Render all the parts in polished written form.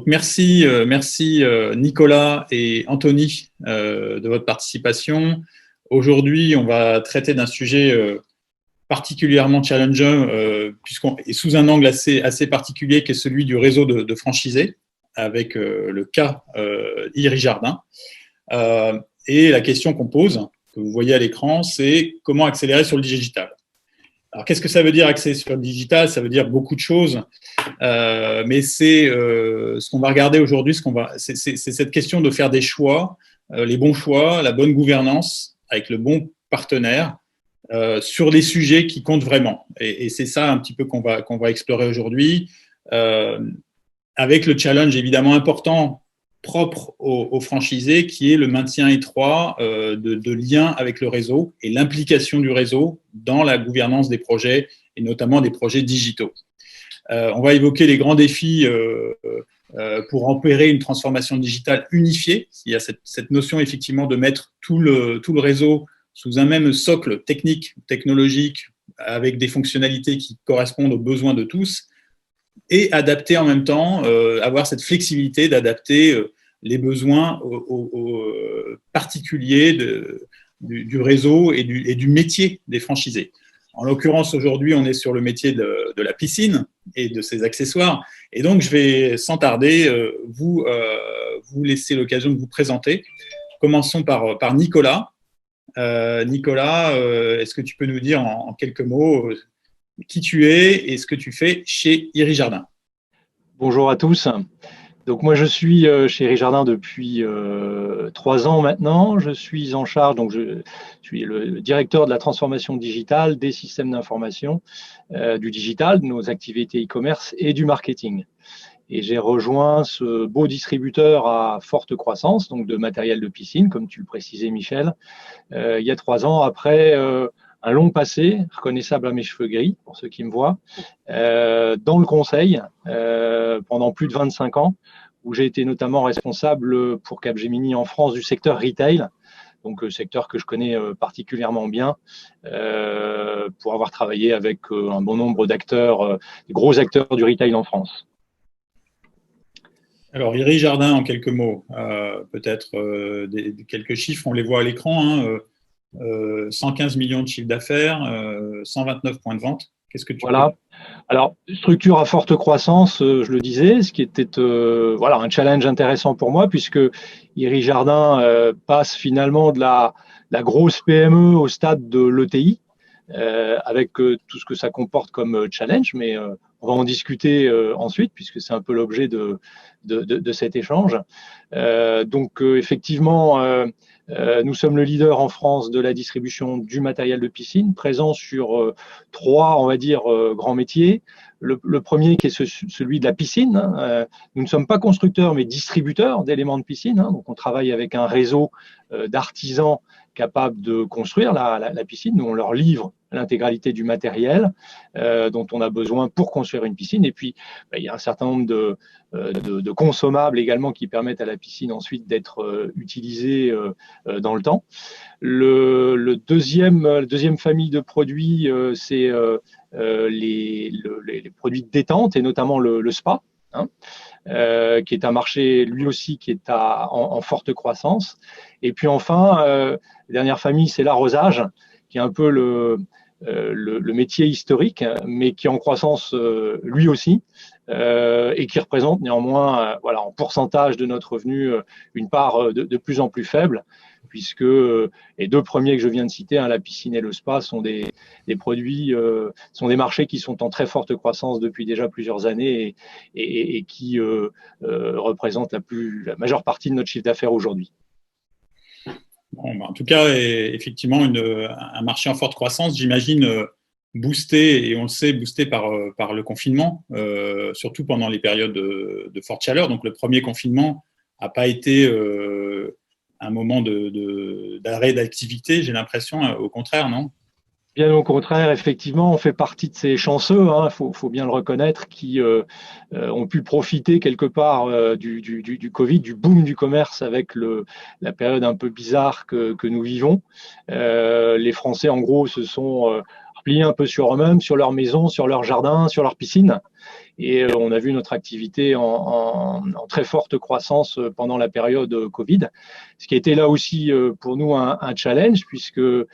merci Nicolas et Anthony de votre participation. Aujourd'hui, on va traiter d'un sujet particulièrement challengeant puisqu'on est sous un angle assez particulier qui est celui du réseau de franchisés avec le cas Iri Jardin. Et la question qu'on pose, que vous voyez à l'écran, c'est comment accélérer sur le digital. Alors, qu'est-ce que ça veut dire accélérer sur le digital? Ça veut dire beaucoup de choses, mais c'est ce qu'on va regarder aujourd'hui. C'est cette question de faire des choix, les bons choix, la bonne gouvernance avec le bon partenaire sur les sujets qui comptent vraiment. Et c'est ça un petit peu qu'on va explorer aujourd'hui, avec le challenge évidemment important propre aux franchisés, qui est le maintien étroit de liens avec le réseau et l'implication du réseau dans la gouvernance des projets, et notamment des projets digitaux. On va évoquer les grands défis pour opérer une transformation digitale unifiée. Il y a cette notion effectivement de mettre tout le réseau sous un même socle technique, technologique, avec des fonctionnalités qui correspondent aux besoins de tous, et adapter en même temps, avoir cette flexibilité d'adapter les besoins aux particuliers du réseau et du métier des franchisés. En l'occurrence, aujourd'hui, on est sur le métier de la piscine et de ses accessoires. Et donc, je vais, sans tarder, vous laisser l'occasion de vous présenter. Commençons par Nicolas. Nicolas, est-ce que tu peux nous dire en quelques mots qui tu es et ce que tu fais chez Iri Jardin? Bonjour à tous. Donc moi je suis chez Iri Jardin depuis 3 ans maintenant. Je suis en charge, donc je suis le directeur de la transformation digitale des systèmes d'information, du digital, de nos activités e-commerce et du marketing. Et j'ai rejoint ce beau distributeur à forte croissance, donc de matériel de piscine, comme tu le précisais Michel, il y a 3 ans après un long passé, reconnaissable à mes cheveux gris, pour ceux qui me voient, dans le conseil pendant plus de 25 ans, où j'ai été notamment responsable pour Capgemini en France du secteur retail, donc secteur que je connais particulièrement bien, pour avoir travaillé avec un bon nombre d'acteurs, des gros acteurs du retail en France. Alors, Iri Jardin, en quelques mots, peut-être quelques chiffres, on les voit à l'écran, hein, 115 millions de chiffre d'affaires, 129 points de vente. Qu'est-ce que tu Voilà. Alors, structure à forte croissance, je le disais, ce qui était voilà, un challenge intéressant pour moi, puisque Iri Jardin passe finalement de la grosse PME au stade de l'ETI, avec tout ce que ça comporte comme challenge, mais on va en discuter ensuite, puisque c'est un peu l'objet de cet échange. Donc, effectivement, nous sommes le leader en France de la distribution du matériel de piscine, présent sur 3, on va dire, grands métiers. Le premier qui est celui de la piscine. Nous ne sommes pas constructeurs, mais distributeurs d'éléments de piscine. Donc, on travaille avec un réseau d'artisans capables de construire la piscine. Nous, on leur livre l'intégralité du matériel dont on a besoin pour construire une piscine. Et puis, il y a un certain nombre de consommables également qui permettent à la piscine ensuite d'être utilisée dans le temps. La deuxième famille de produits, c'est les produits de détente et notamment le spa, qui est un marché lui aussi qui est en forte croissance. Et puis enfin, la dernière famille, c'est l'arrosage, qui est un peu le métier historique, mais qui est en croissance lui aussi, et qui représente néanmoins, voilà, en pourcentage de notre revenu, une part de plus en plus faible, puisque les 2 premiers que je viens de citer, la piscine et le spa, sont des produits, sont des marchés qui sont en très forte croissance depuis déjà plusieurs années et qui représentent la majeure partie de notre chiffre d'affaires aujourd'hui. Bon, en tout cas, effectivement, un marché en forte croissance, j'imagine, boosté, et on le sait, boosté par le confinement, surtout pendant les périodes de forte chaleur. Donc, le premier confinement n'a pas été un moment d'arrêt d'activité, j'ai l'impression, au contraire, non? Bien au contraire, effectivement, on fait partie de ces chanceux, faut bien le reconnaître, qui ont pu profiter quelque part du Covid, du boom du commerce avec la période un peu bizarre que nous vivons. Les Français, en gros, se sont repliés un peu sur eux-mêmes, sur leur maison, sur leur jardin, sur leur piscine. Et on a vu notre activité en très forte croissance pendant la période Covid, ce qui a été là aussi pour nous un challenge, puisque il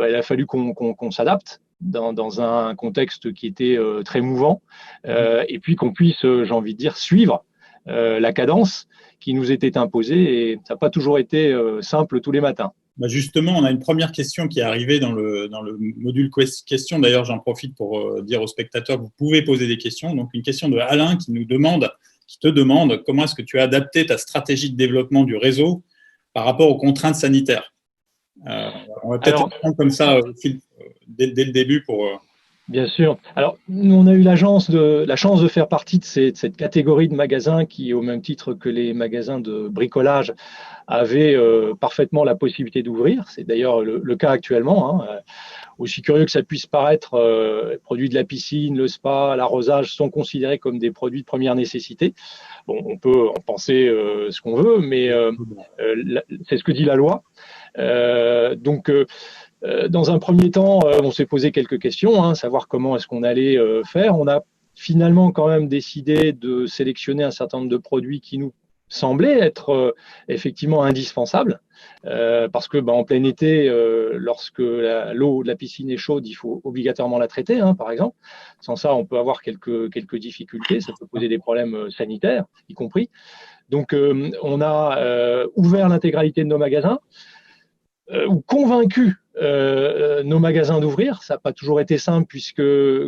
a fallu qu'on s'adapte dans un contexte qui était très mouvant, et puis qu'on puisse, j'ai envie de dire, suivre la cadence qui nous était imposée, et ça n'a pas toujours été simple tous les matins. Bah justement, on a une première question qui est arrivée dans le module question. D'ailleurs, j'en profite pour dire aux spectateurs que vous pouvez poser des questions. Donc, une question de Alain qui te demande comment est-ce que tu as adapté ta stratégie de développement du réseau par rapport aux contraintes sanitaires. On va peut-être répondre comme ça dès le début pour… Bien sûr. Alors, nous, on a eu la chance de faire partie de cette catégorie de magasins qui, au même titre que les magasins de bricolage, avaient parfaitement la possibilité d'ouvrir. C'est d'ailleurs le cas actuellement. Aussi curieux que ça puisse paraître, les produits de la piscine, le spa, l'arrosage sont considérés comme des produits de première nécessité. Bon, on peut en penser ce qu'on veut, mais c'est ce que dit la loi. Dans un premier temps, on s'est posé quelques questions, savoir comment est-ce qu'on allait faire. On a finalement quand même décidé de sélectionner un certain nombre de produits qui nous semblaient être effectivement indispensables, parce que en plein été, lorsque l'eau de la piscine est chaude, il faut obligatoirement la traiter, par exemple. Sans ça, on peut avoir quelques difficultés, ça peut poser des problèmes sanitaires, y compris. Donc, on a ouvert l'intégralité de nos magasins, ou convaincu nos magasins d'ouvrir. Ça n'a pas toujours été simple puisque,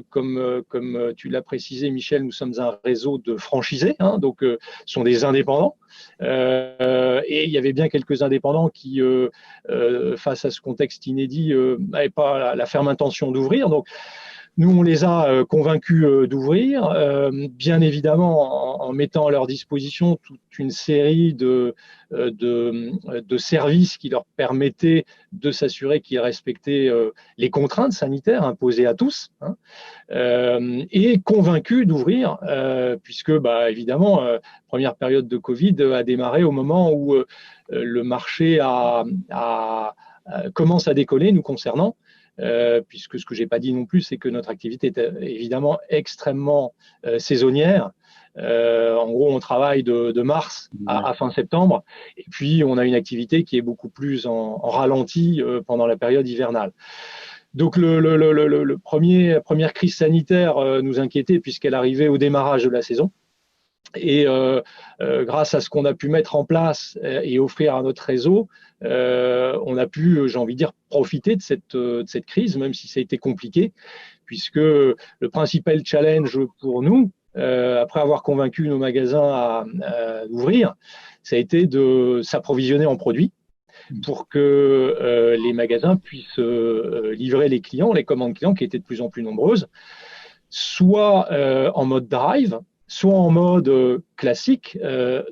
comme tu l'as précisé, Michel, nous sommes un réseau de franchisés, donc ce sont des indépendants. Et il y avait bien quelques indépendants qui, face à ce contexte inédit, n'avaient pas la ferme intention d'ouvrir. Donc, nous, on les a convaincus d'ouvrir, bien évidemment en mettant à leur disposition toute une série de services qui leur permettaient de s'assurer qu'ils respectaient les contraintes sanitaires imposées à tous, et convaincus d'ouvrir, puisque, évidemment, première période de Covid a démarré au moment où le marché commence à décoller nous concernant. Puisque ce que j'ai pas dit non plus, c'est que notre activité est évidemment extrêmement saisonnière. En gros, on travaille de mars à fin septembre, et puis on a une activité qui est beaucoup plus en ralenti pendant la période hivernale. Donc, la première crise sanitaire nous inquiétait puisqu'elle arrivait au démarrage de la saison. Et grâce à ce qu'on a pu mettre en place et offrir à notre réseau, on a pu, j'ai envie de dire, profiter de cette crise, même si ça a été compliqué, puisque le principal challenge pour nous, après avoir convaincu nos magasins à ouvrir, ça a été de s'approvisionner en produits pour que les magasins puissent livrer les clients, les commandes clients qui étaient de plus en plus nombreuses, soit en mode drive, soit en mode classique,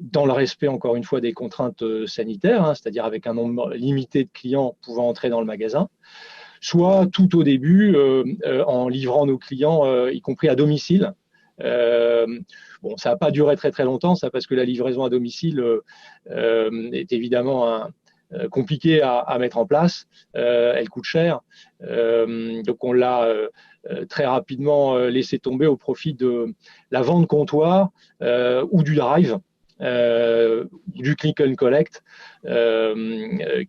dans le respect, encore une fois, des contraintes sanitaires, c'est-à-dire avec un nombre limité de clients pouvant entrer dans le magasin, soit tout au début, en livrant nos clients, y compris à domicile. Bon, ça n'a pas duré très très longtemps, ça, parce que la livraison à domicile est évidemment compliquée à mettre en place. Elle coûte cher. Donc, on l'a très rapidement laissé tomber au profit de la vente comptoir ou du drive, du click and collect,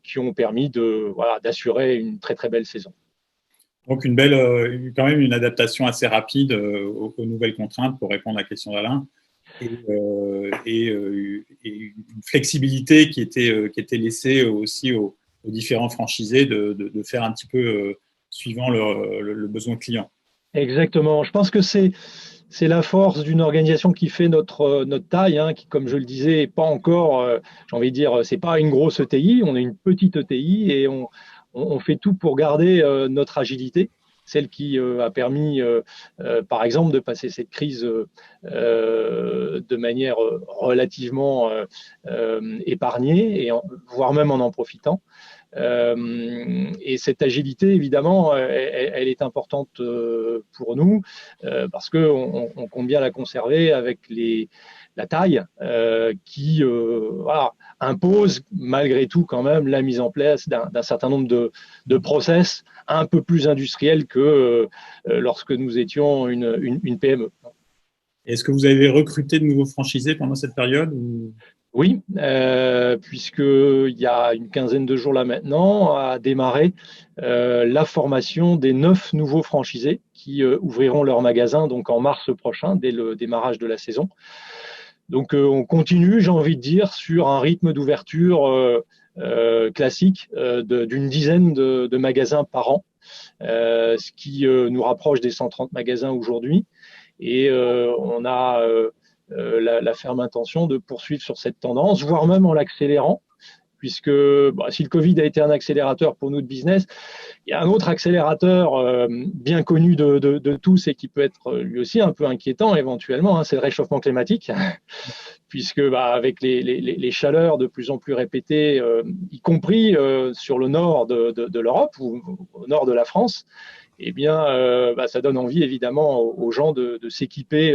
qui ont permis d'assurer une très très belle saison. Donc, quand même une adaptation assez rapide aux nouvelles contraintes pour répondre à la question d'Alain, et une flexibilité qui était laissée aussi aux différents franchisés de faire un petit peu suivant le besoin client. Exactement. Je pense que c'est la force d'une organisation qui fait notre taille, qui, comme je le disais, n'est pas encore, j'ai envie de dire, c'est pas une grosse ETI, on est une petite ETI et on fait tout pour garder notre agilité, celle qui a permis, par exemple, de passer cette crise de manière relativement épargnée, voire même en profitant. Et cette agilité, évidemment, elle est importante pour nous parce qu'on compte bien la conserver avec la taille qui impose malgré tout quand même la mise en place d'un certain nombre de process un peu plus industriels que lorsque nous étions une PME. Est-ce que vous avez recruté de nouveaux franchisés pendant cette période ou... Oui, puisqu'il y a une quinzaine de jours là maintenant, a démarré la formation des 9 nouveaux franchisés qui ouvriront leur magasin donc en mars prochain, dès le démarrage de la saison. Donc on continue, j'ai envie de dire, sur un rythme d'ouverture classique d'une dizaine de magasins par an, ce qui nous rapproche des 130 magasins aujourd'hui. Et on a la ferme intention de poursuivre sur cette tendance, voire même en l'accélérant, puisque si le Covid a été un accélérateur pour nous de business, il y a un autre accélérateur bien connu de tous et qui peut être lui aussi un peu inquiétant éventuellement, c'est le réchauffement climatique, puisque avec les chaleurs de plus en plus répétées, y compris sur le nord de l'Europe ou au nord de la France, eh bien, ça donne envie évidemment aux gens de s'équiper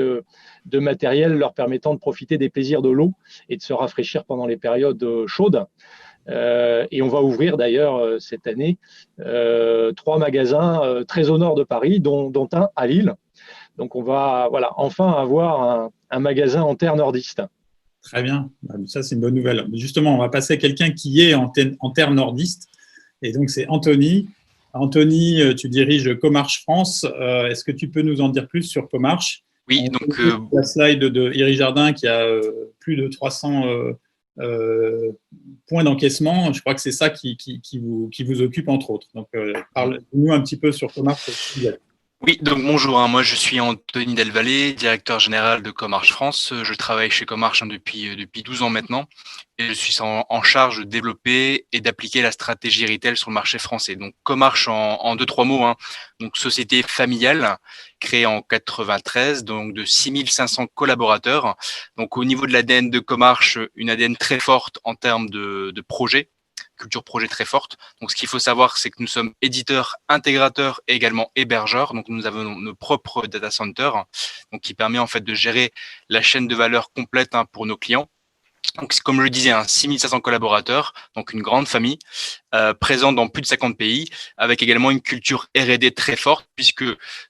de matériel leur permettant de profiter des plaisirs de l'eau et de se rafraîchir pendant les périodes chaudes. Et on va ouvrir d'ailleurs cette année 3 magasins très au nord de Paris, dont un à Lille. Donc on va enfin avoir un magasin en terre nordiste. Très bien, ça c'est une bonne nouvelle. Justement, on va passer à quelqu'un qui est en terre nordiste, et donc c'est Anthony. Anthony, tu diriges Comarch France. Est-ce que tu peux nous en dire plus sur Comarch? Oui, donc la slide de Iri Jardin qui a plus de 300 points d'encaissement. Je crois que c'est ça qui vous occupe entre autres. Donc, parle-nous un petit peu sur Comarch. Oui, donc bonjour, moi je suis Anthony Delvalle, directeur général de Comarch France. Je travaille chez Comarch depuis 12 ans maintenant et je suis en charge de développer et d'appliquer la stratégie retail sur le marché français. Donc Comarch en 2-3 mots, donc société familiale créée en 93, donc de 6500 collaborateurs. Donc au niveau de l'ADN de Comarch, une ADN très forte en termes de projets. Culture projet très forte. Donc, ce qu'il faut savoir, c'est que nous sommes éditeurs, intégrateurs et également hébergeurs. Donc, nous avons nos propres data centers, donc qui permet en fait de gérer la chaîne de valeur complète pour nos clients. Donc, comme je le disais, 6500 collaborateurs, donc une grande famille, présente dans plus de 50 pays, avec également une culture R&D très forte, puisque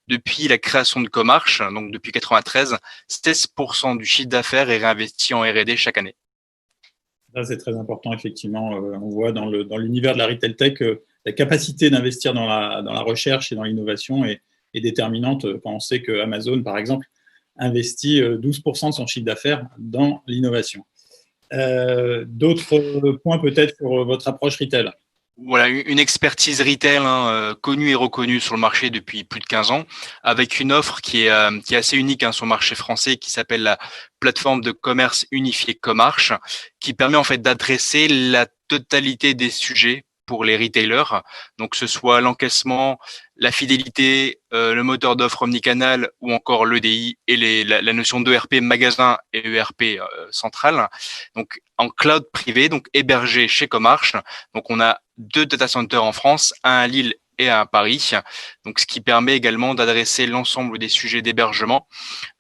depuis la création de Comarch, donc depuis 93, 16% du chiffre d'affaires est réinvesti en R&D chaque année. Ça, c'est très important, effectivement. On voit dans l'univers de la retail tech, la capacité d'investir dans la recherche et dans l'innovation est déterminante quand on sait que Amazon, par exemple, investit 12% de son chiffre d'affaires dans l'innovation. D'autres points peut-être sur votre approche retail? Voilà, une expertise retail connue et reconnue sur le marché depuis plus de 15 ans, avec une offre qui est assez unique sur le marché français, qui s'appelle la plateforme de commerce unifié Comarch, qui permet en fait d'adresser la totalité des sujets pour les retailers, donc que ce soit l'encaissement, la fidélité, le moteur d'offre omnicanal ou encore l'EDI et la notion d'ERP magasin et ERP central. Donc en cloud privé, donc hébergé chez Comarch. Donc on a 2 data centers en France, un à Lille et un à Paris. Donc ce qui permet également d'adresser l'ensemble des sujets d'hébergement.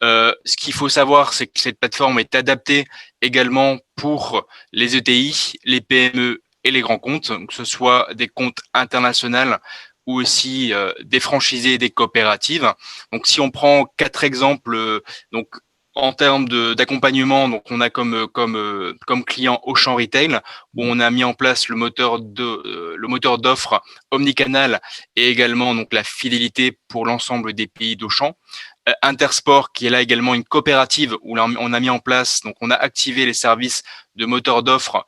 Ce qu'il faut savoir, c'est que cette plateforme est adaptée également pour les ETI, les PME et les grands comptes, que ce soit des comptes internationaux ou aussi des franchisés et des coopératives. Donc, si on prend 4 exemples, donc en termes d'accompagnement, donc on a comme client Auchan Retail, où on a mis en place le moteur d'offre omnicanal et également donc la fidélité pour l'ensemble des pays d'Auchan. Intersport, qui est là également une coopérative où on a mis en place, donc on a activé les services de moteur d'offre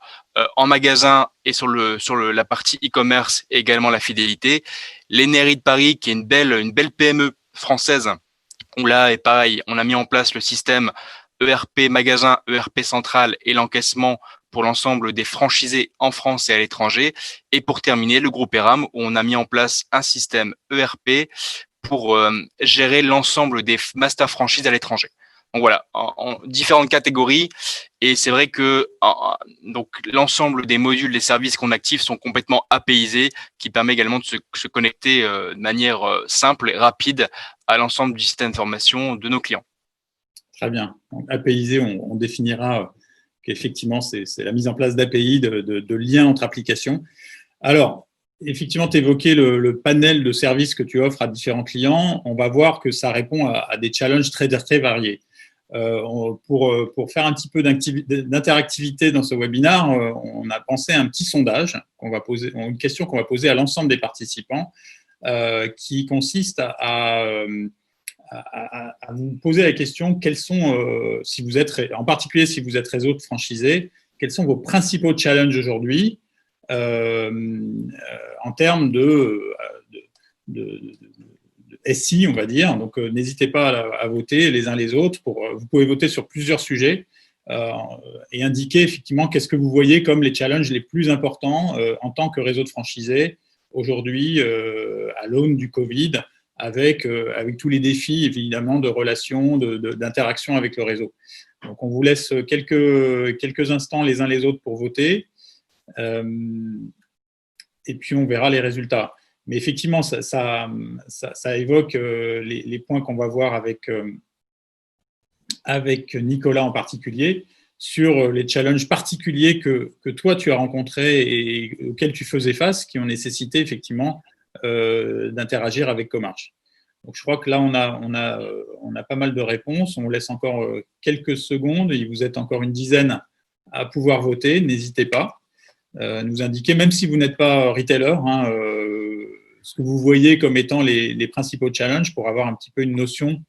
en magasin et sur la partie e-commerce et également la fidélité. L'Enery de Paris, qui est une belle PME française, où là, et pareil, on a mis en place le système ERP magasin, ERP central et l'encaissement pour l'ensemble des franchisés en France et à l'étranger. Et pour terminer, le groupe Eram, où on a mis en place un système ERP pour gérer l'ensemble des master franchises à l'étranger. Donc voilà, en différentes catégories. Et c'est vrai que donc l'ensemble des modules, des services qu'on active sont complètement APIsés, qui permet également de se connecter de manière simple et rapide à l'ensemble du système d'information de nos clients. Très bien. Donc, APIsé, on définira qu'effectivement, c'est la mise en place d'API, de liens entre applications. Alors, effectivement, tu évoquais le panel de services que tu offres à différents clients. On va voir que ça répond à des challenges très, très variés. Pour faire un petit peu d'interactivité dans ce webinaire, on a pensé à un petit sondage une question qu'on va poser à l'ensemble des participants, qui consiste à vous poser la question quels sont, en particulier si vous êtes réseau de franchisés, quels sont vos principaux challenges aujourd'hui en termes de SI, on va dire. Donc, n'hésitez pas à voter les uns les autres. Vous pouvez voter sur plusieurs sujets et indiquer effectivement qu'est-ce que vous voyez comme les challenges les plus importants en tant que réseau de franchisés aujourd'hui à l'aune du Covid, avec tous les défis évidemment de relations, d'interaction avec le réseau. Donc, on vous laisse quelques instants les uns les autres pour voter et puis on verra les résultats. Mais effectivement, ça évoque les points qu'on va voir avec Nicolas en particulier, sur les challenges particuliers que toi, tu as rencontrés et auxquels tu faisais face, qui ont nécessité effectivement d'interagir avec Comarch. Donc, je crois que là, on a pas mal de réponses. On vous laisse encore quelques secondes. Et vous êtes encore une dizaine à pouvoir voter. N'hésitez pas. Nous indiquer, même si vous n'êtes pas retailer, ce que vous voyez comme étant les principaux challenges pour avoir un petit peu une notion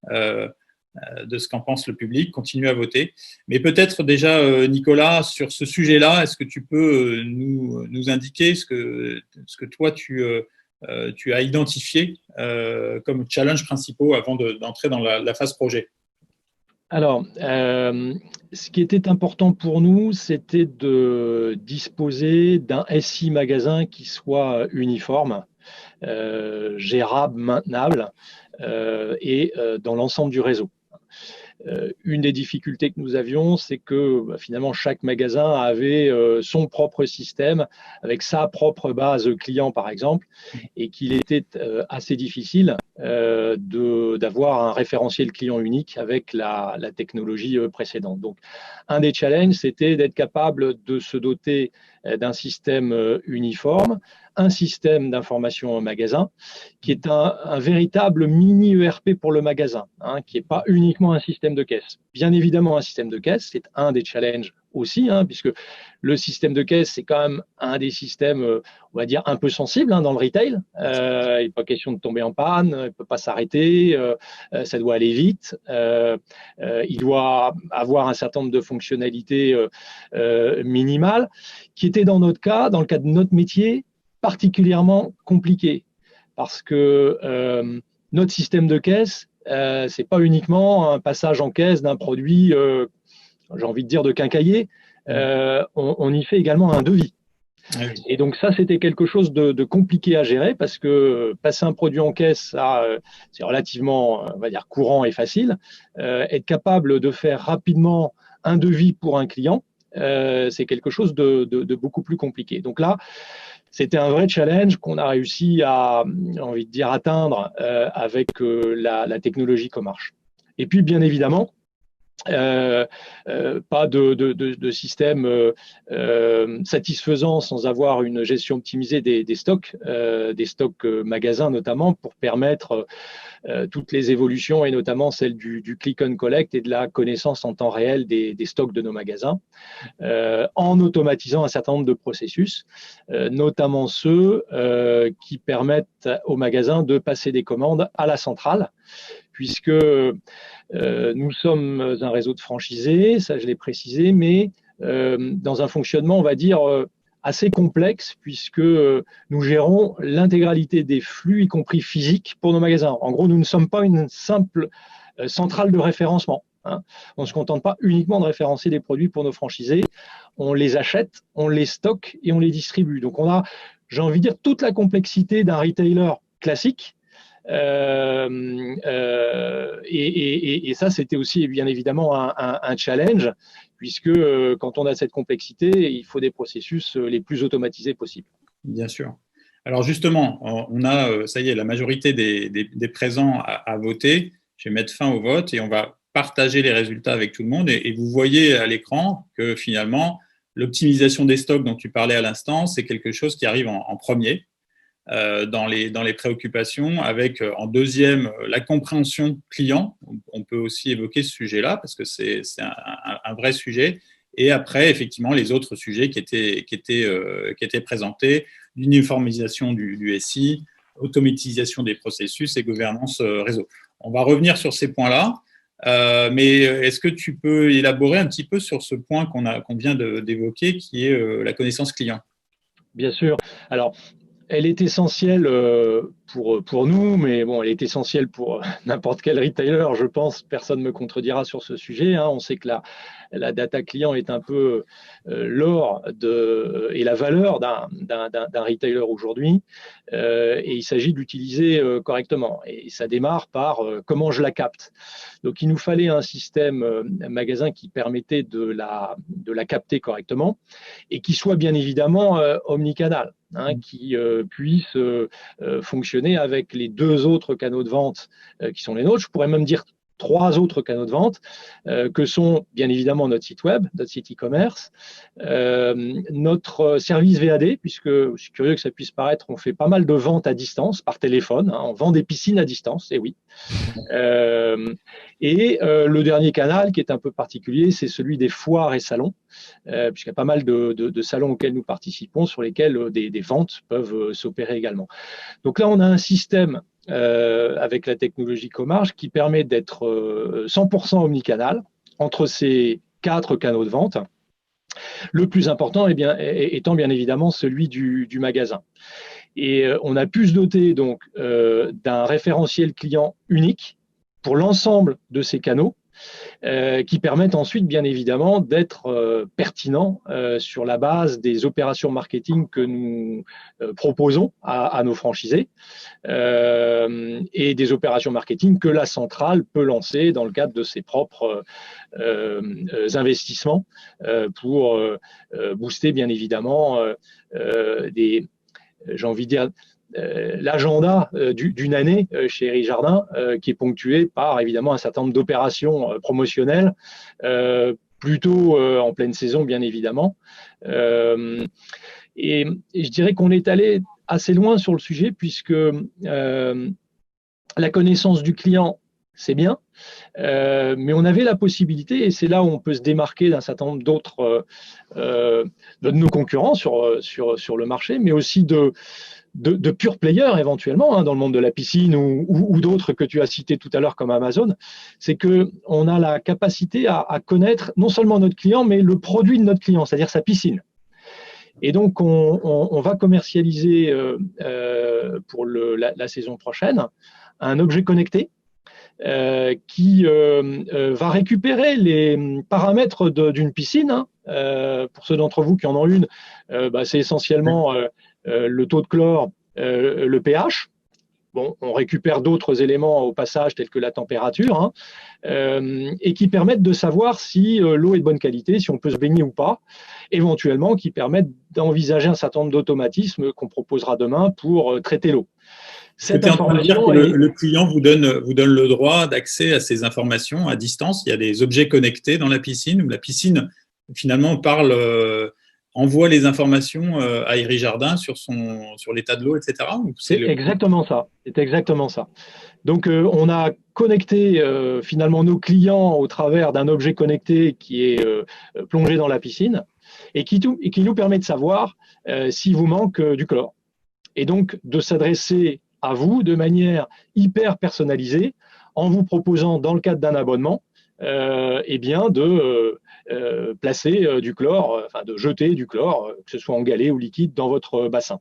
de ce qu'en pense le public. Continuez à voter. Mais peut-être déjà, Nicolas, sur ce sujet-là, est-ce que tu peux nous indiquer ce que toi, tu as identifié comme challenge principaux avant d'entrer dans la phase projet? Alors, ce qui était important pour nous, c'était de disposer d'un SI magasin qui soit uniforme, gérable, maintenable et dans l'ensemble du réseau. Une des difficultés que nous avions, c'est que finalement chaque magasin avait son propre système avec sa propre base client par exemple, et qu'il était assez difficile d'avoir un référentiel client unique avec la technologie précédente. Donc un des challenges, c'était d'être capable de se doter d'un système uniforme, un système d'information au magasin, qui est un véritable mini ERP pour le magasin, qui n'est pas uniquement un système de caisse. Bien évidemment, un système de caisse, c'est un des challenges aussi, puisque le système de caisse, c'est quand même un des systèmes, on va dire, un peu sensibles dans le retail. Il n'est pas question de tomber en panne, il ne peut pas s'arrêter, ça doit aller vite, il doit avoir un certain nombre de fonctionnalités minimales, qui étaient dans notre cas, dans le cas de notre métier, particulièrement compliqué, parce que notre système de caisse, c'est pas uniquement un passage en caisse d'un produit, j'ai envie de dire de quincailler, on y fait également un devis. Et donc ça, c'était quelque chose de compliqué à gérer, parce que passer un produit en caisse, c'est relativement, on va dire, courant et facile. Être capable de faire rapidement un devis pour un client, c'est quelque chose de beaucoup plus compliqué. Donc là, c'était un vrai challenge qu'on a réussi à, j'ai envie de dire, atteindre avec la technologie Comarch. Et puis, bien évidemment, pas de système satisfaisant sans avoir une gestion optimisée des stocks magasins notamment, pour permettre toutes les évolutions, et notamment celle du click and collect et de la connaissance en temps réel des stocks de nos magasins, en automatisant un certain nombre de processus, notamment ceux qui permettent aux magasins de passer des commandes à la centrale, puisque nous sommes un réseau de franchisés, ça je l'ai précisé, mais dans un fonctionnement, on va dire, assez complexe, puisque nous gérons l'intégralité des flux, y compris physiques, pour nos magasins. En gros, nous ne sommes pas une simple centrale de référencement. On ne se contente pas uniquement de référencer des produits pour nos franchisés, on les achète, on les stocke et on les distribue. Donc on a, j'ai envie de dire, toute la complexité d'un retailer classique, Et ça, c'était aussi bien évidemment un challenge, puisque quand on a cette complexité, il faut des processus les plus automatisés possibles. Bien sûr. Alors justement, on a, ça y est, la majorité des présents à voter. Je vais mettre fin au vote et on va partager les résultats avec tout le monde. Et vous voyez à l'écran que finalement, l'optimisation des stocks dont tu parlais à l'instant, c'est quelque chose qui arrive en premier dans les préoccupations, avec en deuxième la compréhension client. On peut aussi évoquer ce sujet-là parce que c'est un vrai sujet. Et après, effectivement, les autres sujets qui étaient présentés, l'uniformisation du SI, automatisation des processus et gouvernance réseau. On va revenir sur ces points-là, mais est-ce que tu peux élaborer un petit peu sur ce point qu'on vient d'évoquer, qui est la connaissance client? Bien sûr. Alors, elle est essentielle pour nous, mais bon, elle est essentielle pour n'importe quel retailer, je pense. Personne ne me contredira sur ce sujet. On sait que la data client est un peu l'or et la valeur d'un retailer aujourd'hui. Et il s'agit de l'utiliser correctement. Et ça démarre par comment je la capte. Donc, il nous fallait un système magasin qui permettait de la capter correctement et qui soit bien évidemment omnicanal. Qui puisse fonctionner avec les 2 autres canaux de vente qui sont les nôtres. Je pourrais même dire 3 autres canaux de vente que sont bien évidemment notre site web, notre site e-commerce, notre service VAD, puisque je suis curieux que ça puisse paraître, on fait pas mal de ventes à distance par téléphone, on vend des piscines à distance, et oui. Le dernier canal qui est un peu particulier, c'est celui des foires et salons, puisqu'il y a pas mal de salons auxquels nous participons, sur lesquels des ventes peuvent s'opérer également. Donc là, on a un système avec la technologie Comarge qui permet d'être 100% omnicanal entre ces 4 canaux de vente. Le plus important étant bien évidemment celui du magasin. Et on a pu se doter donc d'un référentiel client unique pour l'ensemble de ces canaux, qui permettent ensuite, bien évidemment, d'être pertinents sur la base des opérations marketing que nous proposons à nos franchisés et des opérations marketing que la centrale peut lancer dans le cadre de ses propres investissements pour booster, bien évidemment, j'ai envie de dire, l'agenda d'une année chez Éric Jardin, qui est ponctué par évidemment un certain nombre d'opérations promotionnelles, plutôt en pleine saison bien évidemment. Et je dirais qu'on est allé assez loin sur le sujet, puisque la connaissance du client, c'est bien, mais on avait la possibilité, et c'est là où on peut se démarquer d'un certain nombre d'autres de nos concurrents sur le marché, mais aussi de pure players éventuellement dans le monde de la piscine ou d'autres que tu as cités tout à l'heure comme Amazon, c'est qu'on a la capacité à connaître non seulement notre client, mais le produit de notre client, c'est-à-dire sa piscine. Et donc, on va commercialiser pour la saison prochaine un objet connecté qui va récupérer les paramètres d'une piscine. Pour ceux d'entre vous qui en ont une, c'est essentiellement le taux de chlore, le pH. Bon, on récupère d'autres éléments au passage, tels que la température, et qui permettent de savoir si l'eau est de bonne qualité, si on peut se baigner ou pas, éventuellement qui permettent d'envisager un certain nombre d'automatismes qu'on proposera demain pour traiter l'eau. Cette information, le client vous donne le droit d'accès à ces informations à distance. Il y a des objets connectés dans la piscine, où la piscine finalement envoie les informations à Éric Jardin sur l'état de l'eau, etc. C'est exactement ça. C'est exactement ça. Donc, on a connecté finalement nos clients au travers d'un objet connecté qui est plongé dans la piscine et qui nous permet de savoir s'il vous manque du chlore. Et donc, de s'adresser à vous de manière hyper personnalisée en vous proposant, dans le cadre d'un abonnement, de placer du chlore, de jeter du chlore, que ce soit en galet ou liquide, dans votre bassin.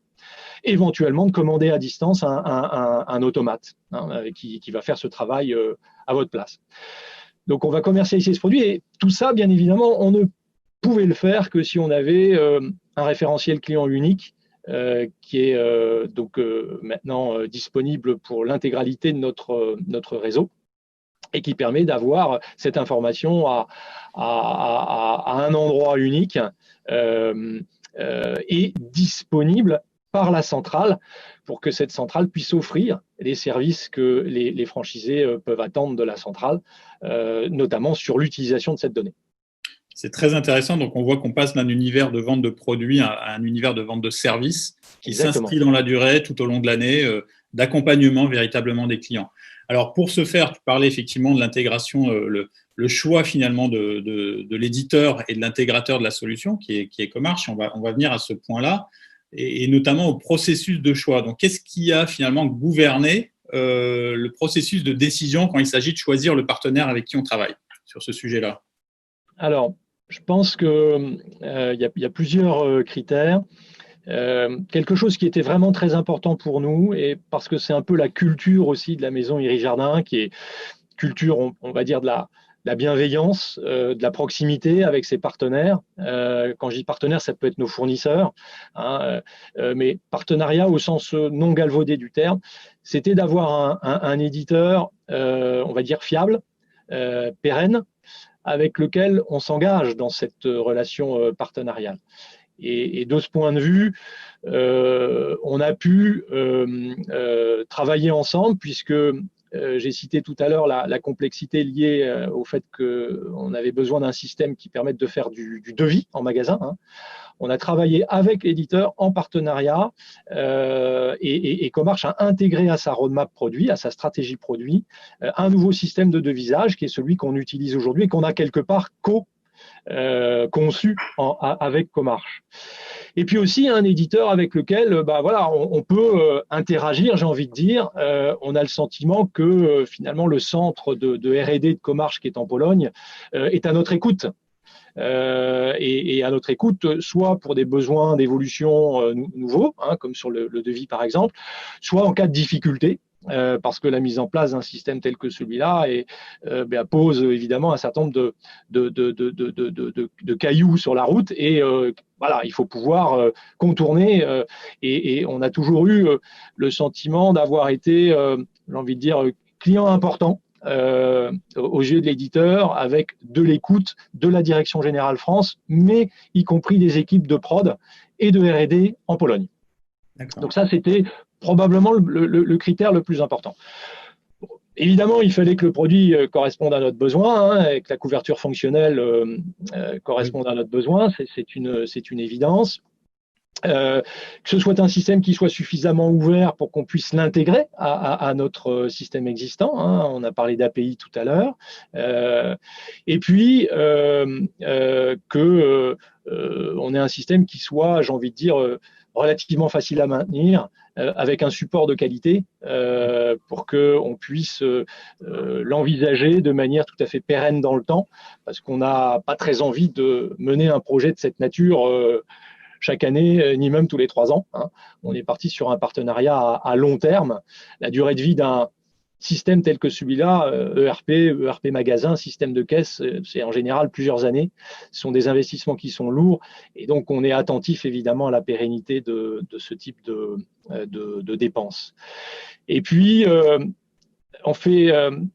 Éventuellement, de commander à distance un automate qui va faire ce travail à votre place. Donc, on va commercialiser ce produit et tout ça, bien évidemment, on ne pouvait le faire que si on avait un référentiel client unique qui est donc maintenant disponible pour l'intégralité de notre réseau et qui permet d'avoir cette information à un endroit unique et disponible par la centrale pour que cette centrale puisse offrir les services que les franchisés peuvent attendre de la centrale, notamment sur l'utilisation de cette donnée. C'est très intéressant. Donc, on voit qu'on passe d'un univers de vente de produits à un univers de vente de services qui s'inscrit dans la durée tout au long de l'année, d'accompagnement véritablement des clients. Alors, pour ce faire, tu parlais effectivement de l'intégration, le choix finalement de l'éditeur et de l'intégrateur de la solution qui est Comarch. On va venir à ce point-là et notamment au processus de choix. Donc, qu'est-ce qui a finalement gouverné le processus de décision quand il s'agit de choisir le partenaire avec qui on travaille sur ce sujet-là? Alors, je pense qu'il y a plusieurs critères. Quelque chose qui était vraiment très important pour nous, et parce que c'est un peu la culture aussi de la maison Iri Jardin, qui est culture, on va dire, de la bienveillance, de la proximité avec ses partenaires. Quand je dis partenaires, ça peut être nos fournisseurs, hein, mais partenariat au sens non galvaudé du terme, c'était d'avoir un éditeur, on va dire, fiable, pérenne, avec lequel on s'engage dans cette relation partenariale. Et de ce point de vue, on a pu travailler ensemble puisque j'ai cité tout à l'heure la complexité liée au fait qu'on avait besoin d'un système qui permette de faire du devis en magasin, hein. On a travaillé avec l'éditeur en partenariat et Comarch a intégré à sa roadmap produit, à sa stratégie produit, un nouveau système de devisage qui est celui qu'on utilise aujourd'hui et qu'on a quelque part conçu avec Comarch. Et puis aussi un éditeur avec lequel on peut interagir, j'ai envie de dire. On a le sentiment que finalement le centre de R&D de Comarch qui est en Pologne est à notre écoute. Et à notre écoute, soit pour des besoins d'évolution nouveaux, hein, comme sur le devis par exemple, soit en cas de difficulté, parce que la mise en place d'un système tel que celui-là pose évidemment un certain nombre de cailloux sur la route et il faut pouvoir contourner et on a toujours eu le sentiment d'avoir été, j'ai envie de dire, client important aux yeux de l'éditeur, avec de l'écoute de la Direction Générale France, mais y compris des équipes de prod et de R&D en Pologne. Donc ça, c'était probablement le critère le plus important. Bon, évidemment, il fallait que le produit corresponde à notre besoin, hein, et que la couverture fonctionnelle corresponde à notre besoin, c'est une évidence. Que ce soit un système qui soit suffisamment ouvert pour qu'on puisse l'intégrer à notre système existant, hein. On a parlé d'API tout à l'heure, et puis on ait un système qui soit, j'ai envie de dire, relativement facile à maintenir, avec un support de qualité pour qu'on puisse l'envisager de manière tout à fait pérenne dans le temps, parce qu'on n'a pas très envie de mener un projet de cette nature chaque année, ni même tous les 3 ans, hein. On est parti sur un partenariat à long terme. La durée de vie d'un système tel que celui-là, ERP magasin, système de caisse, c'est en général plusieurs années. Ce sont des investissements qui sont lourds et donc on est attentif évidemment à la pérennité de ce type de dépenses. Et puis, on fait,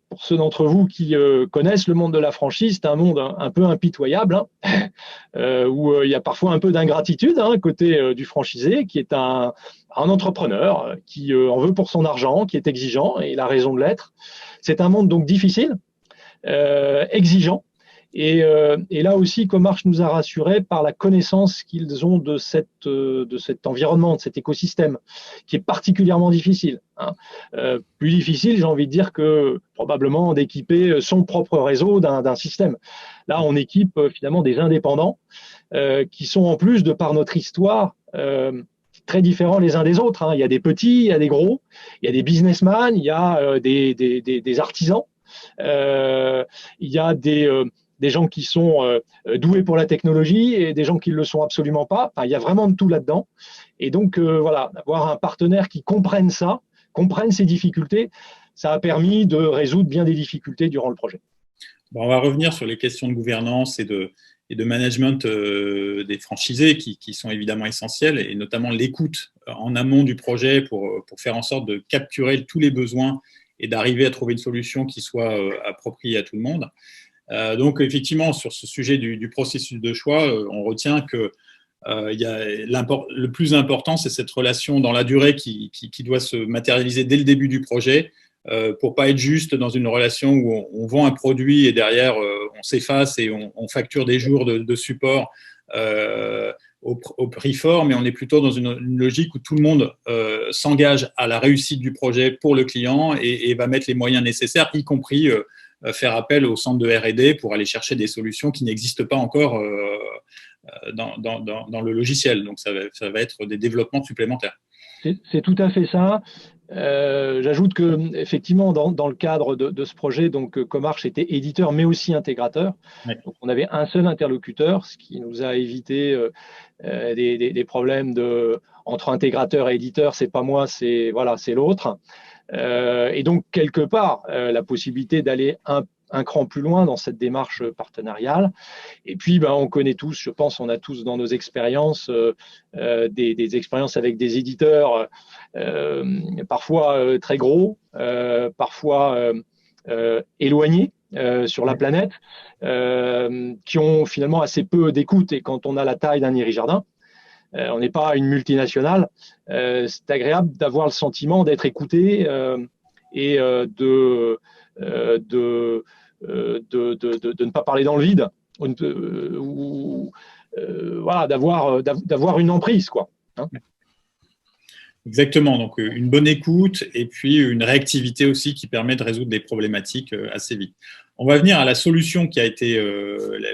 pour ceux d'entre vous qui connaissent le monde de la franchise, c'est un monde un peu impitoyable, hein, où il y a parfois un peu d'ingratitude, hein, côté du franchisé, qui est un entrepreneur qui en veut pour son argent, qui est exigeant, et il a raison de l'être. C'est un monde donc difficile, exigeant, et là aussi, Comarch nous a rassurés par la connaissance qu'ils ont de cet environnement, de cet écosystème, qui est particulièrement difficile, hein. Plus difficile, j'ai envie de dire, que probablement d'équiper son propre réseau d'un système. Là, on équipe finalement des indépendants qui sont en plus, de par notre histoire, très différents les uns des autres, hein. Il y a des petits, il y a des gros, il y a des businessmen, il y a des artisans, il y a des gens qui sont doués pour la technologie et des gens qui ne le sont absolument pas. Enfin, il y a vraiment de tout là-dedans. Et donc, avoir un partenaire qui comprenne ça, comprenne ces difficultés, ça a permis de résoudre bien des difficultés durant le projet. Bon, on va revenir sur les questions de gouvernance et et de management des franchisés qui sont évidemment essentiels, et notamment l'écoute en amont du projet pour faire en sorte de capturer tous les besoins et d'arriver à trouver une solution qui soit appropriée à tout le monde. Donc, effectivement, sur ce sujet du processus de choix, on retient que le plus important, c'est cette relation dans la durée qui doit se matérialiser dès le début du projet, pour pas être juste dans une relation où on vend un produit et derrière on s'efface et on facture des jours de support au prix fort, mais on est plutôt dans une logique où tout le monde s'engage à la réussite du projet pour le client et va mettre les moyens nécessaires, y compris faire appel au centre de R&D pour aller chercher des solutions qui n'existent pas encore dans le logiciel. Donc, ça va être des développements supplémentaires. C'est tout à fait ça. J'ajoute que effectivement, dans le cadre de ce projet, donc Comarch était éditeur, mais aussi intégrateur. Ouais. Donc, on avait un seul interlocuteur, ce qui nous a évité des problèmes entre intégrateur et éditeur. C'est pas moi, c'est l'autre. Et donc, quelque part, la possibilité d'aller un cran plus loin dans cette démarche partenariale. Et puis, on connaît tous, je pense, on a tous dans nos expériences des expériences avec des éditeurs parfois très gros, parfois éloignés sur la planète, qui ont finalement assez peu d'écoute. Et quand on a la taille d'un Irijardin, on n'est pas une multinationale, c'est agréable d'avoir le sentiment d'être écouté et de ne pas parler dans le vide, d'avoir une emprise, quoi. Hein. Exactement, donc une bonne écoute et puis une réactivité aussi qui permet de résoudre des problématiques assez vite. On va venir à la solution qui a été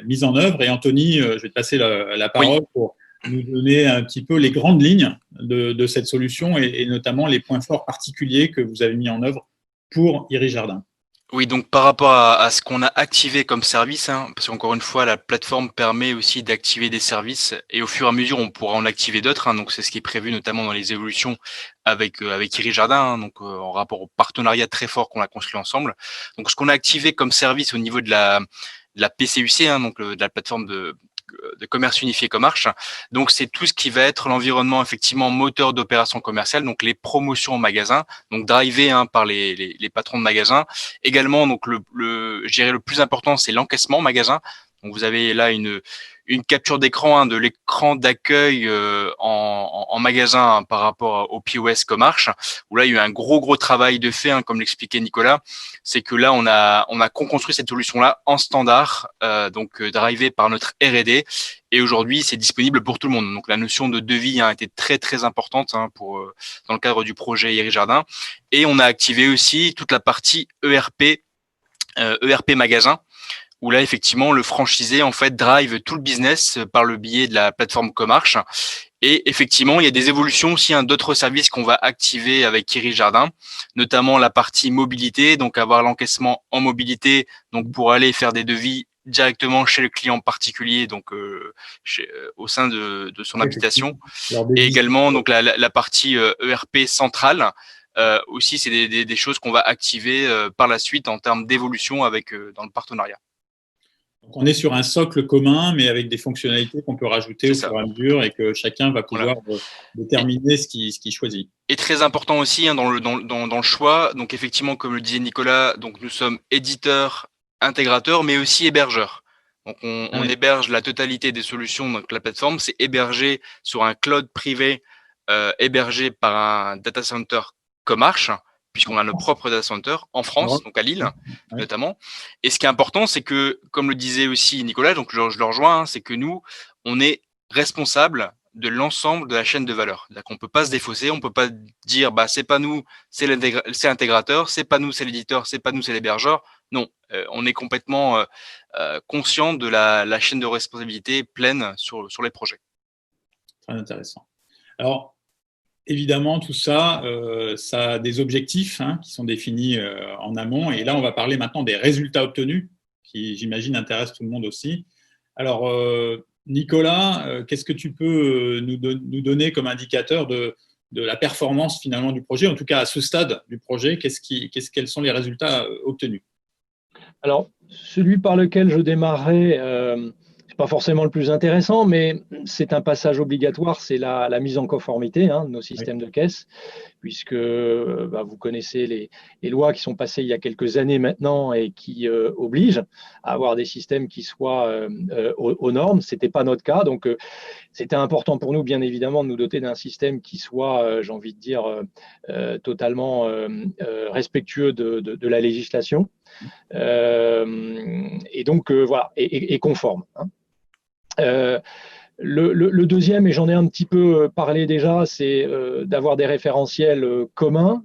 mise en œuvre, et Anthony, je vais te passer la parole pour nous donner un petit peu les grandes lignes de cette solution et notamment les points forts particuliers que vous avez mis en œuvre pour Irijardin. Oui, donc par rapport à ce qu'on a activé comme service, parce qu'encore une fois, la plateforme permet aussi d'activer des services et au fur et à mesure, on pourra en activer d'autres. Donc c'est ce qui est prévu notamment dans les évolutions avec Irijardin, donc en rapport au partenariat très fort qu'on a construit ensemble. Donc ce qu'on a activé comme service au niveau de la PCUC, donc de la plateforme de commerce unifié Comarch. Donc, c'est tout ce qui va être l'environnement, effectivement, moteur d'opération commerciale, donc les promotions en magasin, donc drivé par les patrons de magasins. Également, donc je dirais le plus important, c'est l'encaissement magasin. Donc, vous avez là une capture d'écran de l'écran d'accueil en magasin par rapport au POS Comarch, où là il y a eu un gros travail de fait, comme l'expliquait Nicolas. C'est que là on a construit cette solution là en standard, donc drivé par notre R&D, et aujourd'hui c'est disponible pour tout le monde. Donc la notion de devis a été très importante dans le cadre du projet Irijardin, et on a activé aussi toute la partie ERP magasin, où là, effectivement, le franchisé, en fait, drive tout le business par le biais de la plateforme Comarch. Et effectivement, il y a des évolutions aussi, d'autres services qu'on va activer avec Irijardin, notamment la partie mobilité, donc avoir l'encaissement en mobilité, donc pour aller faire des devis directement chez le client particulier, donc au sein de son habitation. Et également, donc la partie ERP centrale. Aussi, c'est des choses qu'on va activer par la suite en termes d'évolution dans le partenariat. Donc, on est sur un socle commun, mais avec des fonctionnalités qu'on peut rajouter au fur et à mesure et que chacun va pouvoir déterminer ce qu'il choisit. Et très important aussi dans le choix, donc effectivement, comme le disait Nicolas, donc nous sommes éditeurs, intégrateurs, mais aussi hébergeurs. Donc on héberge la totalité des solutions. Donc la plateforme, c'est hébergé sur un cloud privé, hébergé par un data center Comarch, puisqu'on a nos propres data centers en France, donc à Lille notamment. Et ce qui est important, c'est que, comme le disait aussi Nicolas, donc je le rejoins, c'est que nous, on est responsable de l'ensemble de la chaîne de valeur. C'est-à-dire qu'on ne peut pas se défausser, on ne peut pas dire c'est pas nous, c'est l'intégrateur, c'est pas nous, c'est l'éditeur, c'est pas nous, c'est l'hébergeur. Non, on est complètement conscient de la chaîne de responsabilité pleine sur les projets. Très intéressant. Alors, évidemment, tout ça, ça a des objectifs qui sont définis en amont. Et là, on va parler maintenant des résultats obtenus, qui, j'imagine, intéressent tout le monde aussi. Alors, Nicolas, qu'est-ce que tu peux nous donner comme indicateur de la performance finalement du projet, en tout cas à ce stade du projet, quels sont les résultats obtenus? Alors, celui par lequel je démarrerai, pas forcément le plus intéressant, mais c'est un passage obligatoire, c'est la mise en conformité de nos systèmes de caisse, puisque vous connaissez les lois qui sont passées il y a quelques années maintenant et qui obligent à avoir des systèmes qui soient aux normes. Ce n'était pas notre cas, donc c'était important pour nous, bien évidemment, de nous doter d'un système qui soit, j'ai envie de dire, totalement respectueux de la législation. Et donc, voilà, et conforme. Le deuxième, et j'en ai un petit peu parlé déjà, c'est d'avoir des référentiels communs.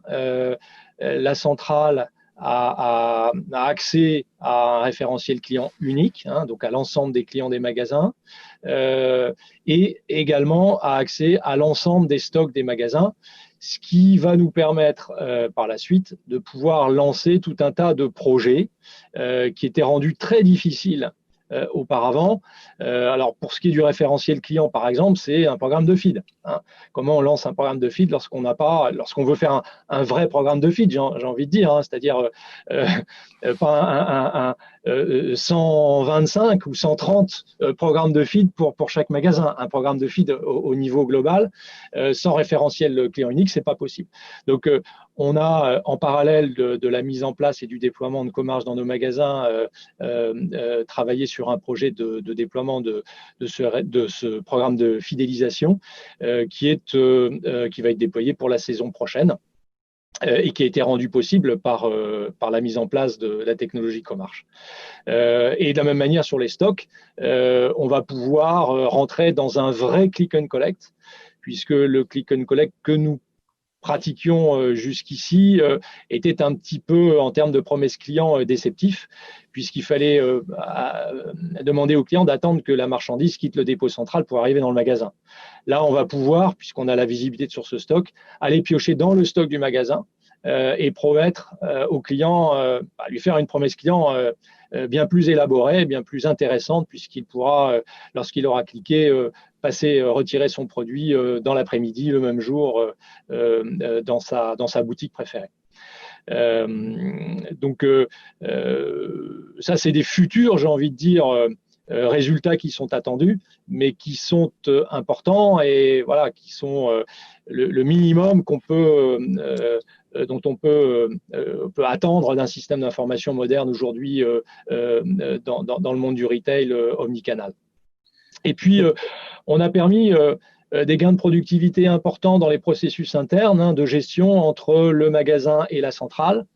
La centrale a accès à un référentiel client unique, donc à l'ensemble des clients des magasins, et également a accès à l'ensemble des stocks des magasins, ce qui va nous permettre par la suite de pouvoir lancer tout un tas de projets qui étaient rendus très difficiles auparavant. Alors, pour ce qui est du référentiel client, par exemple, c'est un programme de feed. Comment on lance un programme de feed lorsqu'on veut faire un vrai programme de feed, j'ai envie de dire, c'est-à-dire pas 125 ou 130 programmes de feed pour chaque magasin. Un programme de feed au niveau global, sans référentiel client unique, c'est pas possible. Donc, on a, en parallèle de la mise en place et du déploiement de Comarch dans nos magasins, travaillé sur un projet de déploiement de ce programme de fidélisation qui va être déployé pour la saison prochaine et qui a été rendu possible par la mise en place de la technologie Comarch. Et de la même manière sur les stocks, on va pouvoir rentrer dans un vrai click and collect, puisque le click and collect que nous pratiquions jusqu'ici était un petit peu, en termes de promesses clients, déceptif, puisqu'il fallait demander aux clients d'attendre que la marchandise quitte le dépôt central pour arriver dans le magasin. Là, on va pouvoir, puisqu'on a la visibilité sur ce stock, aller piocher dans le stock du magasin et promettre au client, lui faire une promesse client bien plus élaborée, bien plus intéressante, puisqu'il pourra, lorsqu'il aura cliqué, retirer son produit dans l'après-midi, le même jour, dans sa boutique préférée. Donc, ça, c'est des futurs, j'ai envie de dire, résultats qui sont attendus, mais qui sont importants et voilà, qui sont le minimum dont on peut attendre d'un système d'information moderne aujourd'hui dans le monde du retail omnicanal. Et puis, on a permis des gains de productivité importants dans les processus internes de gestion entre le magasin et la centrale,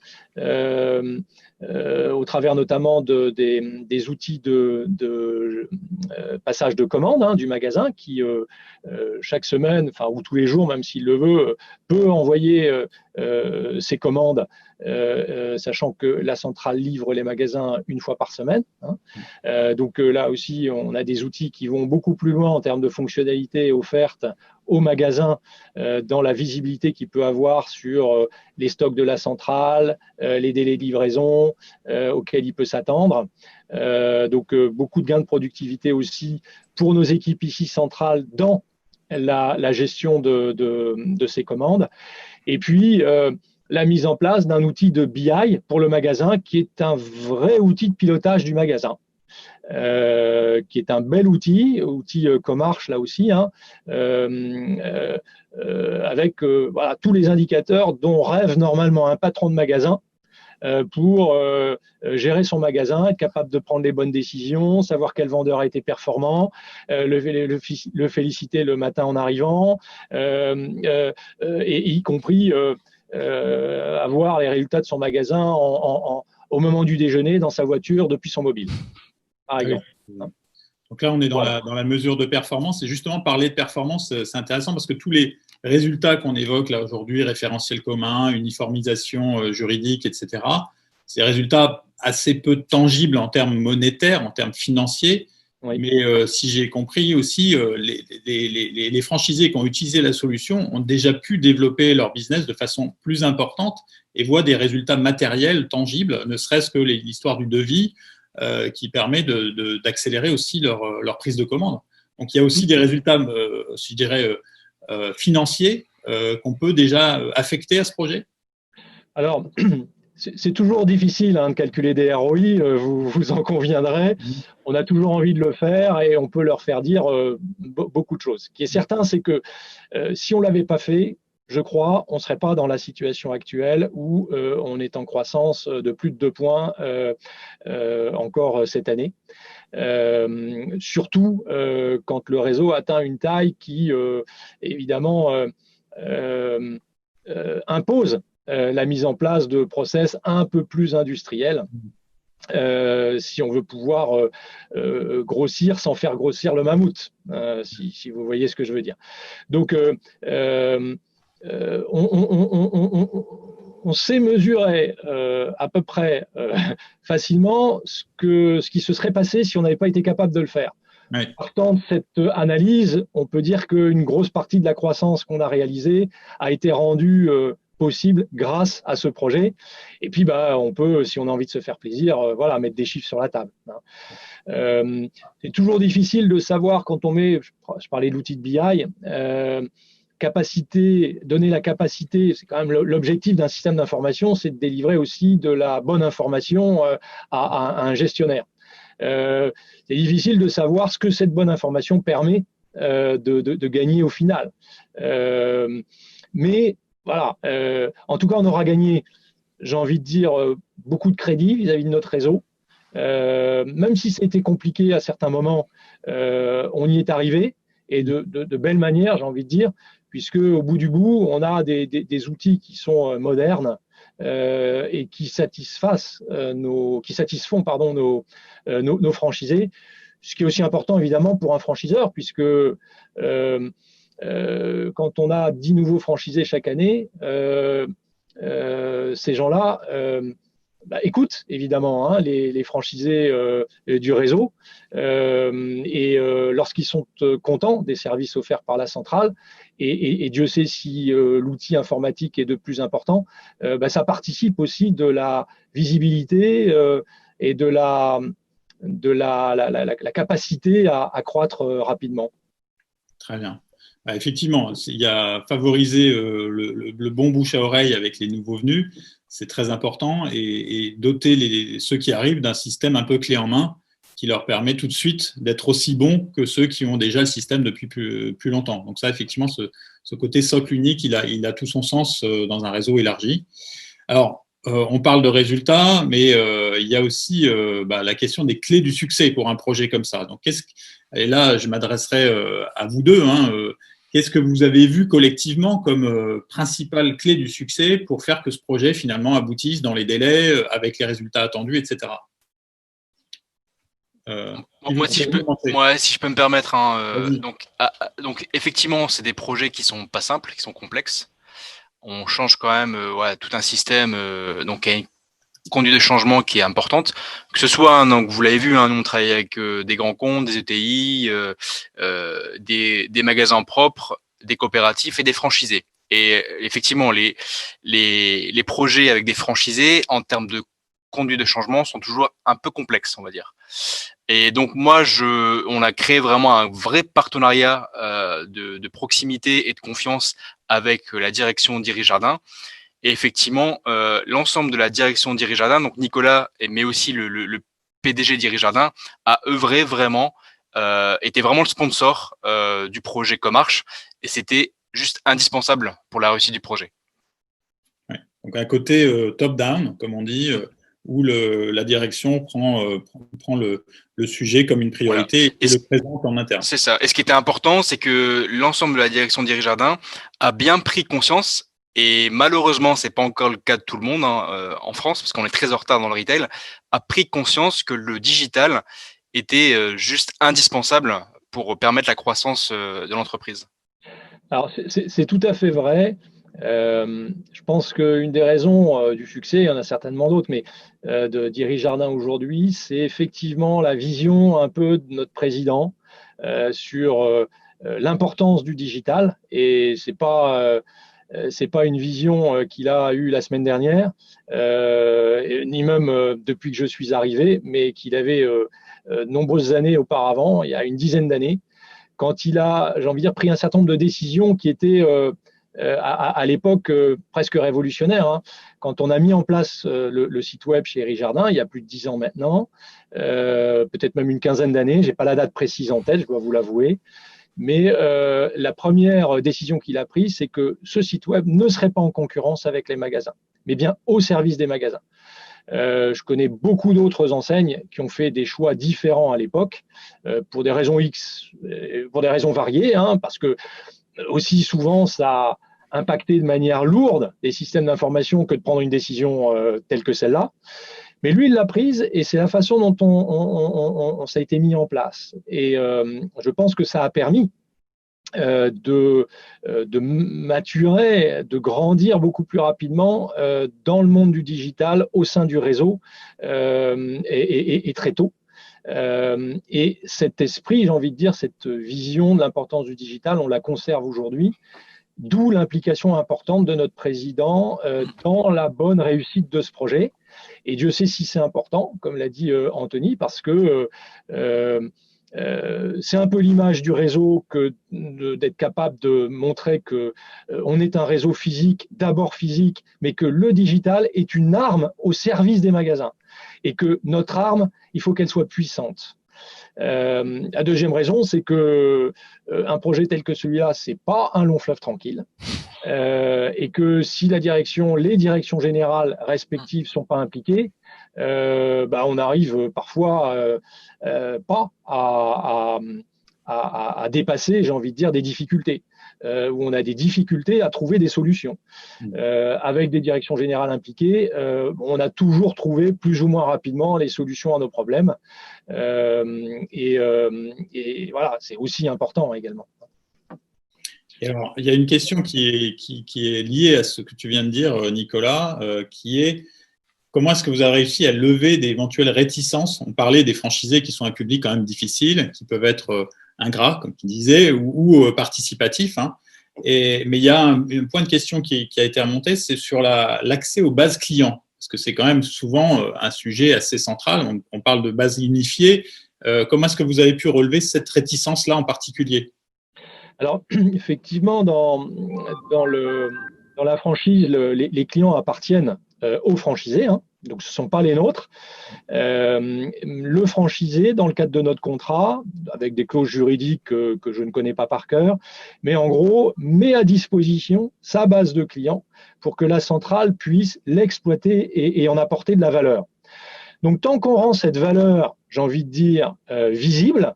au travers notamment des outils de passage de commande du magasin qui, chaque semaine, ou tous les jours, même s'il le veut, peut envoyer ses commandes, sachant que la centrale livre les magasins une fois par semaine. Donc là aussi, on a des outils qui vont beaucoup plus loin en termes de fonctionnalités offertes au magasin dans la visibilité qu'il peut avoir sur les stocks de la centrale, les délais de livraison auxquels il peut s'attendre. Donc beaucoup de gains de productivité aussi pour nos équipes ici centrales dans la gestion de ces commandes. Et puis, la mise en place d'un outil de BI pour le magasin qui est un vrai outil de pilotage du magasin. Qui est un bel outil Comarch là aussi, avec voilà, tous les indicateurs dont rêve normalement un patron de magasin pour gérer son magasin, être capable de prendre les bonnes décisions, savoir quel vendeur a été performant, le féliciter le matin en arrivant, et y compris avoir les résultats de son magasin au moment du déjeuner dans sa voiture depuis son mobile. Par exemple. Donc là, on est dans la mesure de performance. Et justement, parler de performance, c'est intéressant parce que tous les résultats qu'on évoque là aujourd'hui, référentiel commun, uniformisation juridique, etc., c'est des résultats assez peu tangibles en termes monétaires, en termes financiers. Oui. Mais si j'ai compris aussi, les franchisés qui ont utilisé la solution ont déjà pu développer leur business de façon plus importante et voient des résultats matériels, tangibles, ne serait-ce que l'histoire du devis, qui permet d'accélérer aussi leur prise de commande. Donc, il y a aussi des résultats, je dirais, financiers qu'on peut déjà affecter à ce projet. Alors, c'est toujours difficile de calculer des ROI, vous en conviendrez. On a toujours envie de le faire et on peut leur faire dire beaucoup de choses. Ce qui est certain, c'est que si on ne l'avait pas fait, je crois, on ne serait pas dans la situation actuelle où on est en croissance de plus de 2 points encore cette année. Surtout quand le réseau atteint une taille qui, évidemment, impose la mise en place de process un peu plus industriels si on veut pouvoir grossir sans faire grossir le mammouth, si vous voyez ce que je veux dire. Donc, on sait mesurer à peu près facilement ce qui se serait passé si on n'avait pas été capable de le faire. Oui. Partant de cette analyse, on peut dire qu'une grosse partie de la croissance qu'on a réalisée a été rendue possible grâce à ce projet. Et puis, on peut, si on a envie de se faire plaisir, mettre des chiffres sur la table. C'est toujours difficile de savoir quand on met, je parlais de l'outil de BI, donner la capacité, c'est quand même l'objectif d'un système d'information, c'est de délivrer aussi de la bonne information à un gestionnaire. C'est difficile de savoir ce que cette bonne information permet de gagner au final. Mais voilà, en tout cas, on aura gagné, j'ai envie de dire, beaucoup de crédit vis-à-vis de notre réseau. Même si ça a été compliqué à certains moments, on y est arrivé et de belle manière, j'ai envie de dire, puisque au bout du bout, on a des outils qui sont modernes et qui satisfont nos franchisés. Ce qui est aussi important évidemment pour un franchiseur, puisque quand on a 10 nouveaux franchisés chaque année, ces gens-là écoutent évidemment les franchisés du réseau et lorsqu'ils sont contents des services offerts par la centrale, et Dieu sait si l'outil informatique est de plus important, ça participe aussi de la visibilité et de la capacité à croître rapidement. Très bien. Effectivement, il y a favoriser le bon bouche à oreille avec les nouveaux venus, c'est très important, et doter ceux qui arrivent d'un système un peu clé en main qui leur permet tout de suite d'être aussi bons que ceux qui ont déjà le système depuis plus longtemps. Donc ça, effectivement, ce côté socle unique, il a tout son sens dans un réseau élargi. Alors, on parle de résultats, mais il y a aussi la question des clés du succès pour un projet comme ça. Donc, et là, je m'adresserai à vous deux. Qu'est-ce que vous avez vu collectivement comme principale clé du succès pour faire que ce projet finalement aboutisse dans les délais, avec les résultats attendus, etc. Moi, si je peux me permettre, donc effectivement, c'est des projets qui sont pas simples, qui sont complexes. On change quand même tout un système, donc il y a une conduite de changement qui est importante. Que ce soit, donc vous l'avez vu, nous on travaille avec des grands comptes, des ETI, des magasins propres, des coopératifs et des franchisés. Et effectivement, les projets avec des franchisés, en termes de conduite de changement, sont toujours un peu complexes, on va dire. Et donc on a créé vraiment un vrai partenariat de proximité et de confiance avec la direction d'Iris Jardin. Et effectivement, l'ensemble de la direction d'Iris Jardin, donc Nicolas, mais aussi le PDG d'Iris Jardin, a œuvré vraiment, était vraiment le sponsor du projet Comarch, et c'était juste indispensable pour la réussite du projet. Ouais. Donc un côté top-down, comme on dit, où la direction prend le sujet comme une priorité, voilà, et le présente en interne. C'est ça. Et ce qui était important, c'est que l'ensemble de la direction d'Iris Jardin a bien pris conscience, et malheureusement, c'est pas encore le cas de tout le monde en France, parce qu'on est très en retard dans le retail, a pris conscience que le digital était juste indispensable pour permettre la croissance de l'entreprise. Alors, c'est tout à fait vrai. Je pense qu'une des raisons du succès, il y en a certainement d'autres, mais d'Iris Jardin aujourd'hui, c'est effectivement la vision un peu de notre président sur l'importance du digital. Et c'est pas une vision qu'il a eue la semaine dernière, ni même depuis que je suis arrivé, mais qu'il avait de nombreuses années auparavant, il y a une dizaine d'années, quand il a, j'ai envie de dire, pris un certain nombre de décisions qui étaient à l'époque presque révolutionnaire, hein. Quand on a mis en place le site web chez Éric Jardin, il y a plus de 10 ans maintenant, peut-être même une quinzaine d'années, je n'ai pas la date précise en tête, je dois vous l'avouer, mais la première décision qu'il a prise, c'est que ce site web ne serait pas en concurrence avec les magasins, mais bien au service des magasins. Je connais beaucoup d'autres enseignes qui ont fait des choix différents à l'époque, pour des raisons X, pour des raisons variées, hein, parce que aussi souvent ça a impacté de manière lourde les systèmes d'information que de prendre une décision telle que celle-là. Mais lui, il l'a prise et c'est la façon dont ça a été mis en place. Et je pense que ça a permis de maturer, de grandir beaucoup plus rapidement dans le monde du digital au sein du réseau et très tôt. Et cet esprit, j'ai envie de dire, cette vision de l'importance du digital, on la conserve aujourd'hui, d'où l'implication importante de notre président dans la bonne réussite de ce projet. Et Dieu sait si c'est important, comme l'a dit Anthony, parce que c'est un peu l'image du réseau que d'être capable de montrer que on est un réseau physique, d'abord physique, mais que le digital est une arme au service des magasins et que notre arme, il faut qu'elle soit puissante. La deuxième raison, c'est que un projet tel que celui-là, c'est pas un long fleuve tranquille, et que si les directions générales respectives sont pas impliquées, on arrive parfois pas à dépasser, j'ai envie de dire, des difficultés. Où on a des difficultés à trouver des solutions. Avec des directions générales impliquées, on a toujours trouvé plus ou moins rapidement les solutions à nos problèmes. Et voilà, c'est aussi important également. Et alors, il y a une question qui est liée à ce que tu viens de dire, Nicolas, qui est comment est-ce que vous avez réussi à lever d'éventuelles réticences? On parlait des franchisés qui sont un public quand même difficile, qui peuvent être ingrats, comme tu disais, ou participatifs. Hein. Mais il y a un point de question qui a été remonté, c'est sur l'accès aux bases clients. Parce que c'est quand même souvent un sujet assez central. On parle de bases unifiées. Comment est-ce que vous avez pu relever cette réticence-là en particulier? Alors, effectivement, dans la franchise, les clients appartiennent aux franchisés, hein, donc ce ne sont pas les nôtres. Le franchisé, dans le cadre de notre contrat, avec des clauses juridiques que je ne connais pas par cœur, mais en gros, met à disposition sa base de clients pour que la centrale puisse l'exploiter et en apporter de la valeur. Donc, tant qu'on rend cette valeur, j'ai envie de dire, visible,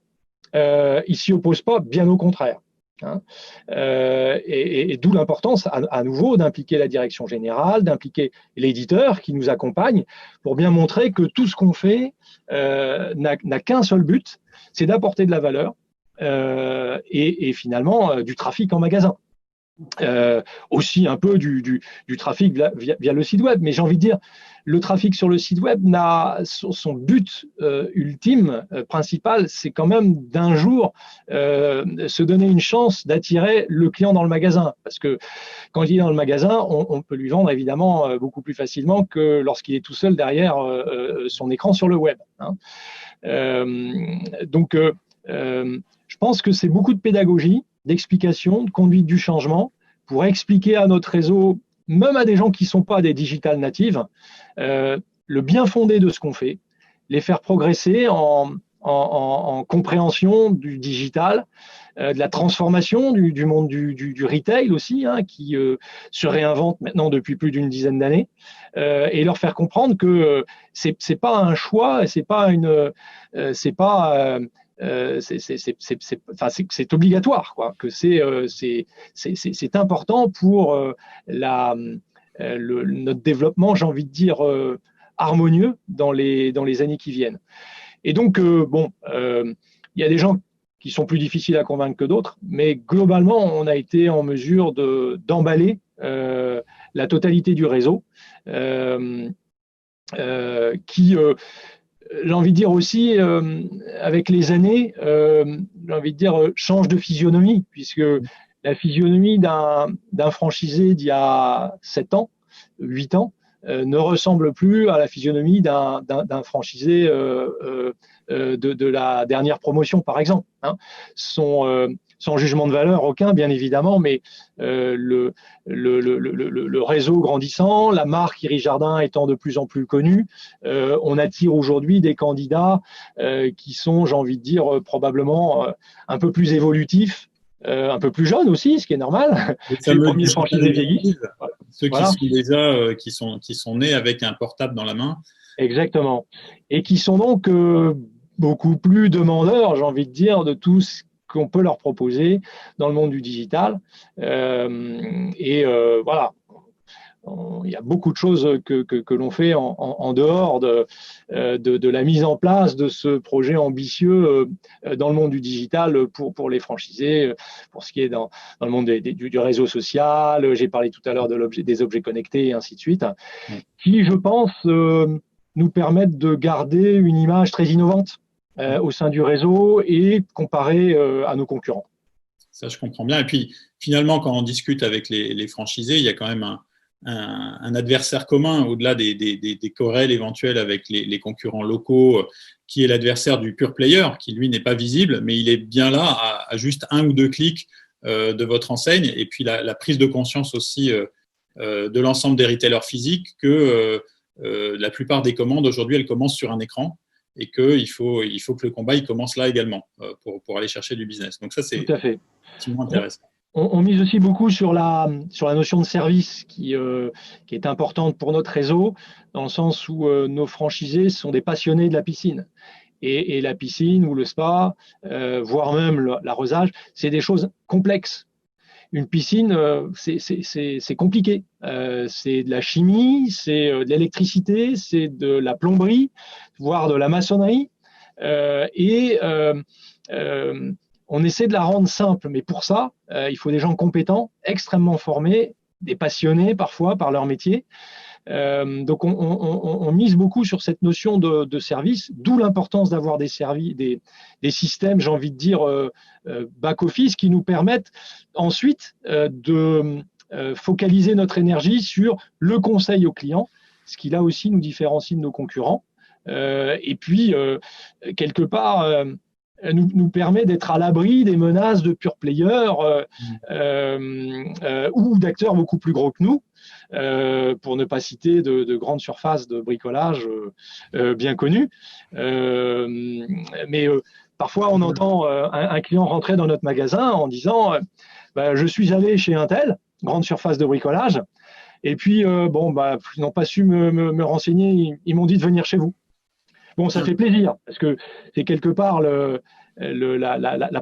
il ne s'y oppose pas, bien au contraire. Hein. Et d'où l'importance à nouveau d'impliquer la direction générale, d'impliquer l'éditeur qui nous accompagne pour bien montrer que tout ce qu'on fait n'a qu'un seul but, c'est d'apporter de la valeur et finalement du trafic en magasin. Aussi un peu du trafic via le site web, mais j'ai envie de dire le trafic sur le site web n'a son but ultime, principal, c'est quand même d'un jour se donner une chance d'attirer le client dans le magasin, parce que quand il est dans le magasin, on peut lui vendre évidemment beaucoup plus facilement que lorsqu'il est tout seul derrière son écran sur le web. Hein. Donc je pense que c'est beaucoup de pédagogie, d'explication, de conduite du changement pour expliquer à notre réseau, même à des gens qui ne sont pas des digital natives, le bien fondé de ce qu'on fait, les faire progresser en compréhension du digital, de la transformation du monde du retail aussi, hein, qui se réinvente maintenant depuis plus d'une dizaine d'années, et leur faire comprendre que c'est pas un choix, c'est obligatoire, quoi, que c'est important pour notre développement, j'ai envie de dire, harmonieux dans les années qui viennent. Et donc, il y a des gens qui sont plus difficiles à convaincre que d'autres, mais globalement, on a été en mesure d'emballer la totalité du réseau, qui j'ai envie de dire aussi, avec les années, j'ai envie de dire, change de physionomie, puisque la physionomie d'un franchisé d'il y a 7 ans, 8 ans, ne ressemble plus à la physionomie d'un franchisé de la dernière promotion, par exemple. Hein. Son sans jugement de valeur aucun, bien évidemment, mais le réseau grandissant, la marque Iris Jardin étant de plus en plus connue, on attire aujourd'hui des candidats qui sont, j'ai envie de dire, probablement un peu plus évolutifs, un peu plus jeunes aussi, ce qui est normal. Les premiers franchisés vieillissent. Ceux Voilà. qui sont déjà qui sont nés avec un portable dans la main. Exactement. Et qui sont donc beaucoup plus demandeurs, j'ai envie de dire, de tout ce qu'on peut leur proposer dans le monde du digital. Voilà. Il y a beaucoup de choses que l'on fait en dehors de la mise en place de ce projet ambitieux dans le monde du digital pour les franchisés, pour ce qui est dans le monde du réseau social. J'ai parlé tout à l'heure des objets connectés et ainsi de suite, qui, je pense, nous permettent de garder une image très innovante au sein du réseau et comparée à nos concurrents. Ça, je comprends bien. Et puis, finalement, quand on discute avec les franchisés, il y a quand même un adversaire commun au-delà des querelles éventuelles avec les concurrents locaux, qui est l'adversaire du pure player, qui lui n'est pas visible, mais il est bien là à juste 1 ou 2 clics de votre enseigne. Et puis la prise de conscience aussi de l'ensemble des retailers physiques que la plupart des commandes aujourd'hui, elles commencent sur un écran et qu'il faut que le combat il commence là également pour aller chercher du business. Donc ça, c'est effectivement intéressant. On mise aussi beaucoup sur la notion de service qui est importante pour notre réseau, dans le sens où nos franchisés sont des passionnés de la piscine. Et la piscine ou le spa, voire même l'arrosage, c'est des choses complexes. Une piscine, c'est compliqué. C'est de la chimie, c'est de l'électricité, c'est de la plomberie, voire de la maçonnerie. On essaie de la rendre simple, mais pour ça, il faut des gens compétents, extrêmement formés, des passionnés parfois par leur métier. Donc, on mise beaucoup sur cette notion de service, d'où l'importance d'avoir des systèmes, j'ai envie de dire, back-office, qui nous permettent ensuite de focaliser notre énergie sur le conseil aux clients, ce qui là aussi nous différencie de nos concurrents. Et puis, quelque part, nous permet d'être à l'abri des menaces de pure players ou d'acteurs beaucoup plus gros que nous, pour ne pas citer de grandes surfaces de bricolage bien connues. Mais parfois, on entend un client rentrer dans notre magasin en disant je suis allé chez un tel, grande surface de bricolage, et puis ils n'ont pas su me renseigner, ils m'ont dit de venir chez vous. Bon, ça fait plaisir, parce que c'est quelque part la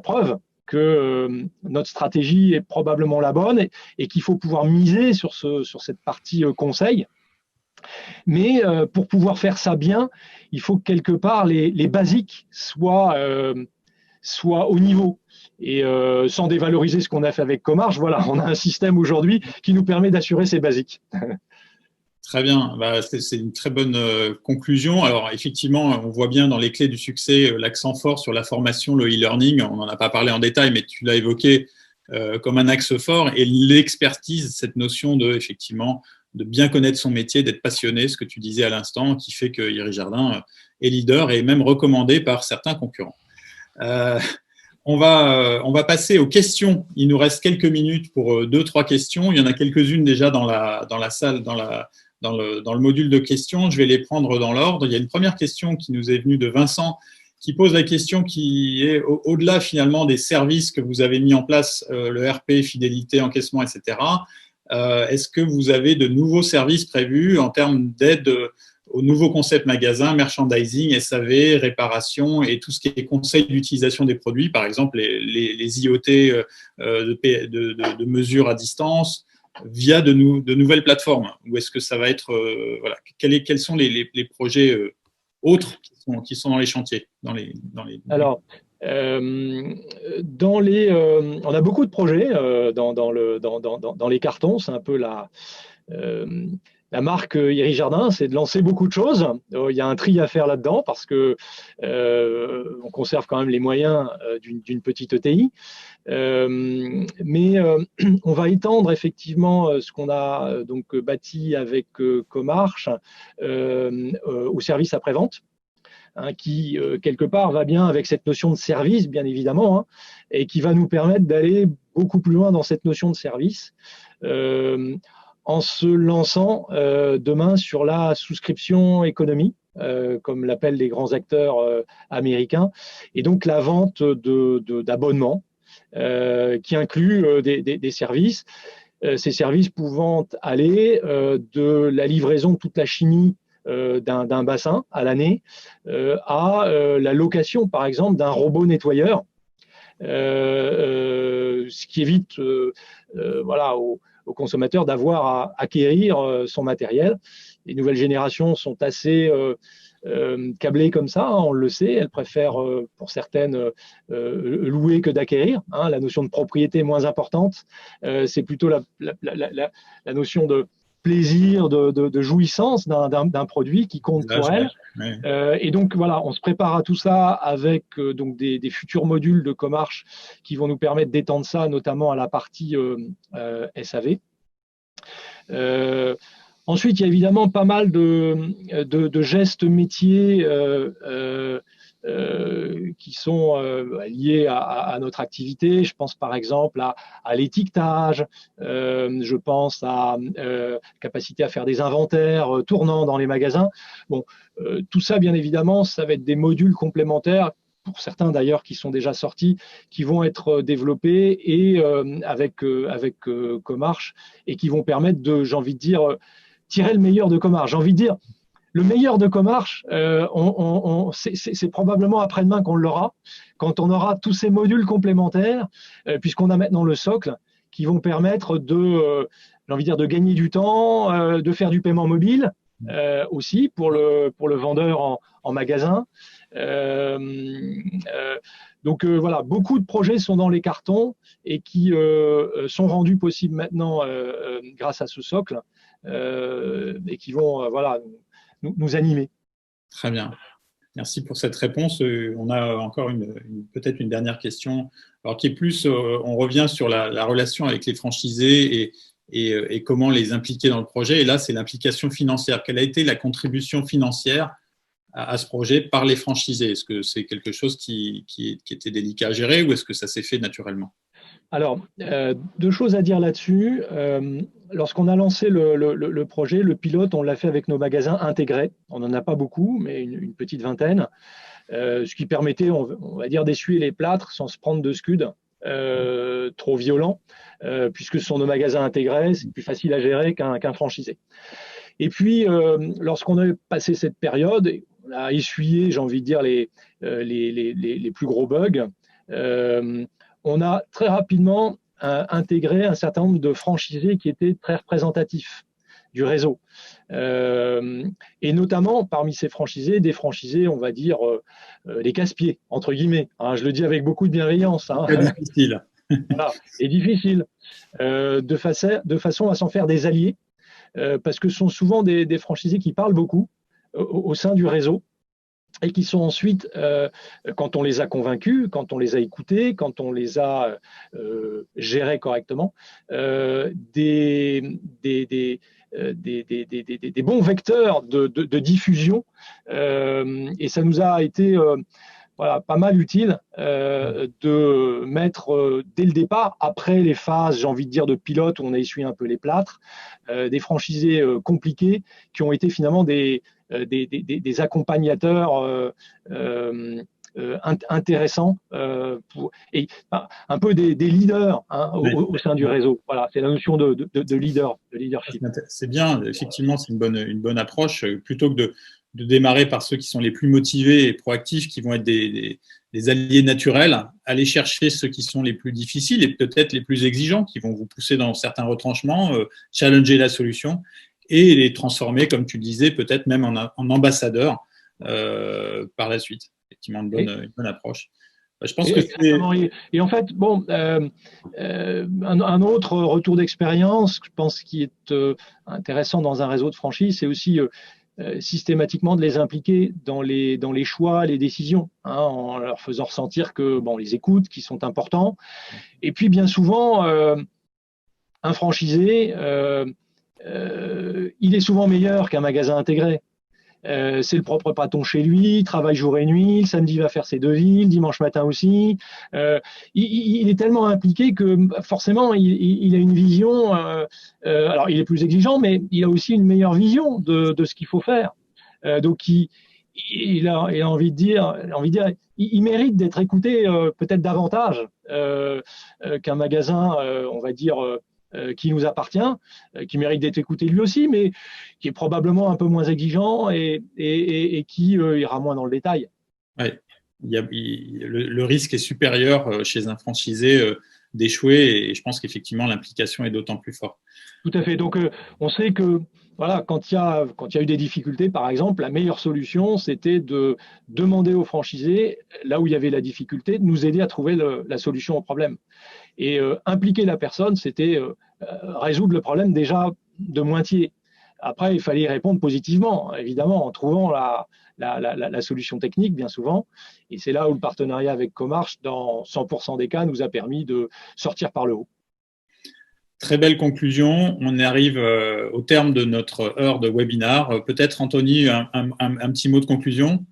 preuve que notre stratégie est probablement la bonne et qu'il faut pouvoir miser sur cette partie conseil. Mais pour pouvoir faire ça bien, il faut que quelque part les basiques soient au niveau. Et sans dévaloriser ce qu'on a fait avec Comarch, voilà, on a un système aujourd'hui qui nous permet d'assurer ces basiques. Très bien, c'est une très bonne conclusion. Alors effectivement, on voit bien dans les clés du succès l'accent fort sur la formation, le e-learning. On n'en a pas parlé en détail, mais tu l'as évoqué comme un axe fort. Et l'expertise, cette notion de bien connaître son métier, d'être passionné, ce que tu disais à l'instant, qui fait que Iris Jardin est leader et même recommandé par certains concurrents. On va passer aux questions. Il nous reste quelques minutes pour 2-3 questions. Il y en a quelques-unes déjà dans la salle, dans le module de questions. Je vais les prendre dans l'ordre. Il y a une première question qui nous est venue de Vincent, qui pose la question qui est au-delà finalement des services que vous avez mis en place, le RP, fidélité, encaissement, etc. Est-ce que vous avez de nouveaux services prévus en termes d'aide au nouveau concept magasin, merchandising, SAV, réparation et tout ce qui est conseil d'utilisation des produits, par exemple les IoT de mesure à distance, via de nouvelles plateformes? Ou est-ce que ça va être… quels sont les projets autres qui sont dans les chantiers Alors, on a beaucoup de projets dans les cartons. C'est un peu la marque Iris Jardin, c'est de lancer beaucoup de choses. Il y a un tri à faire là-dedans parce que on conserve quand même les moyens d'une petite ETI. Mais on va étendre effectivement ce qu'on a bâti avec Comarch au service après-vente. hein, qui, quelque part, va bien avec cette notion de service, bien évidemment, hein, et qui va nous permettre d'aller beaucoup plus loin dans cette notion de service, en se lançant demain sur la souscription économie, comme l'appellent les grands acteurs américains, et donc la vente d'abonnements qui inclut des services. Ces services pouvant aller de la livraison de toute la chimie d'un bassin à l'année à la location, par exemple, d'un robot nettoyeur, ce qui évite voilà, aux consommateurs d'avoir à acquérir son matériel. Les nouvelles générations sont assez câblées comme ça, hein, on le sait. Elles préfèrent, pour certaines, louer que d'acquérir. Hein. La notion de propriété est moins importante. C'est plutôt la notion de plaisir, de jouissance d'un produit qui compte pour elles. Ouais. Et donc voilà, on se prépare à tout ça avec donc des futurs modules de Comarch qui vont nous permettre d'étendre ça, notamment à la partie SAV. Ensuite, il y a évidemment pas mal de gestes métiers qui sont liés à notre activité. Je pense par exemple à l'étiquetage, je pense à capacité à faire des inventaires tournants dans les magasins. Bon, tout ça, bien évidemment, ça va être des modules complémentaires, pour certains d'ailleurs qui sont déjà sortis, qui vont être développés et avec Comarch, et qui vont permettre de, j'ai envie de dire, tirer le meilleur de Comarch. J'ai envie de dire, le meilleur de Comarch, c'est probablement après-demain qu'on l'aura, quand on aura tous ces modules complémentaires, puisqu'on a maintenant le socle, qui vont permettre j'ai envie de dire, de gagner du temps, de faire du paiement mobile aussi pour le vendeur en magasin. Donc voilà, beaucoup de projets sont dans les cartons et qui sont rendus possibles maintenant grâce à ce socle et qui vont voilà, nous animer. Très bien. Merci pour cette réponse. On a encore peut-être une dernière question, alors qui est plus, on revient sur la relation avec les franchisés et comment les impliquer dans le projet. Et là, c'est l'implication financière. Quelle a été la contribution financière à ce projet par les franchisés? Est-ce que c'est quelque chose qui était délicat à gérer ou est-ce que ça s'est fait naturellement? Alors, deux choses à dire là-dessus. Lorsqu'on a lancé le projet, le pilote, on l'a fait avec nos magasins intégrés. On n'en a pas beaucoup, mais une petite vingtaine, ce qui permettait, on va dire, d'essuyer les plâtres sans se prendre de scud trop violent, puisque ce sont nos magasins intégrés, c'est plus facile à gérer qu'un franchisé. Et puis, lorsqu'on a passé cette période, on a essuyé, j'ai envie de dire, les plus gros bugs. On a très rapidement intégré un certain nombre de franchisés qui étaient très représentatifs du réseau. Et notamment, parmi ces franchisés, des franchisés, on va dire, les casse-pieds, entre guillemets. Hein, je le dis avec beaucoup de bienveillance. Hein. C'est difficile. Voilà, et difficile. De façon à s'en faire des alliés, parce que ce sont souvent des franchisés qui parlent beaucoup au sein du réseau, et qui sont ensuite, quand on les a convaincus, quand on les a écoutés, quand on les a gérés correctement, des bons vecteurs de diffusion. Et ça nous a été voilà, pas mal utile de mettre dès le départ, après les phases, j'ai envie de dire, de pilote où on a essuyé un peu les plâtres, des franchisés compliqués qui ont été finalement des accompagnateurs intéressants et un peu des leaders hein, au sein du réseau. Voilà, c'est la notion de leadership. C'est bien, effectivement, c'est une bonne approche plutôt que de démarrer par ceux qui sont les plus motivés et proactifs, qui vont être des alliés naturels, aller chercher ceux qui sont les plus difficiles et peut-être les plus exigeants, qui vont vous pousser dans certains retranchements, challenger la solution et les transformer, comme tu le disais, peut-être même en ambassadeurs par la suite. Effectivement, une bonne approche. Je pense que et en fait, bon, un autre retour d'expérience, je pense, qui est intéressant dans un réseau de franchise, c'est aussi systématiquement de les impliquer dans les choix, les décisions, hein, en leur faisant ressentir que bon, on les écoute, qu'ils sont importants. Et puis bien souvent, un franchisé, il est souvent meilleur qu'un magasin intégré. c'est le propre patron chez lui, il travaille jour et nuit, le samedi il va faire ses devis, le dimanche matin aussi. Il est tellement impliqué que forcément il a une vision. Alors il est plus exigeant, mais il a aussi une meilleure vision de ce qu'il faut faire. Donc il a envie de dire, il mérite d'être écouté peut-être davantage qu'un magasin, on va dire, qui nous appartient, qui mérite d'être écouté lui aussi, mais qui est probablement un peu moins exigeant et qui ira moins dans le détail. Ouais. Le risque est supérieur chez un franchisé d'échouer et je pense qu'effectivement l'implication est d'autant plus forte. Tout à fait. Donc on sait que voilà, quand il y a eu des difficultés, par exemple, la meilleure solution, c'était de demander aux franchisés, là où il y avait la difficulté, de nous aider à trouver la solution au problème. Et impliquer la personne, c'était résoudre le problème déjà de moitié. Après, il fallait y répondre positivement, évidemment, en trouvant la solution technique, bien souvent. Et c'est là où le partenariat avec Comarch, dans 100% des cas, nous a permis de sortir par le haut. Très belle conclusion. On arrive au terme de notre heure de webinar. Peut-être, Anthony, un petit mot de conclusion?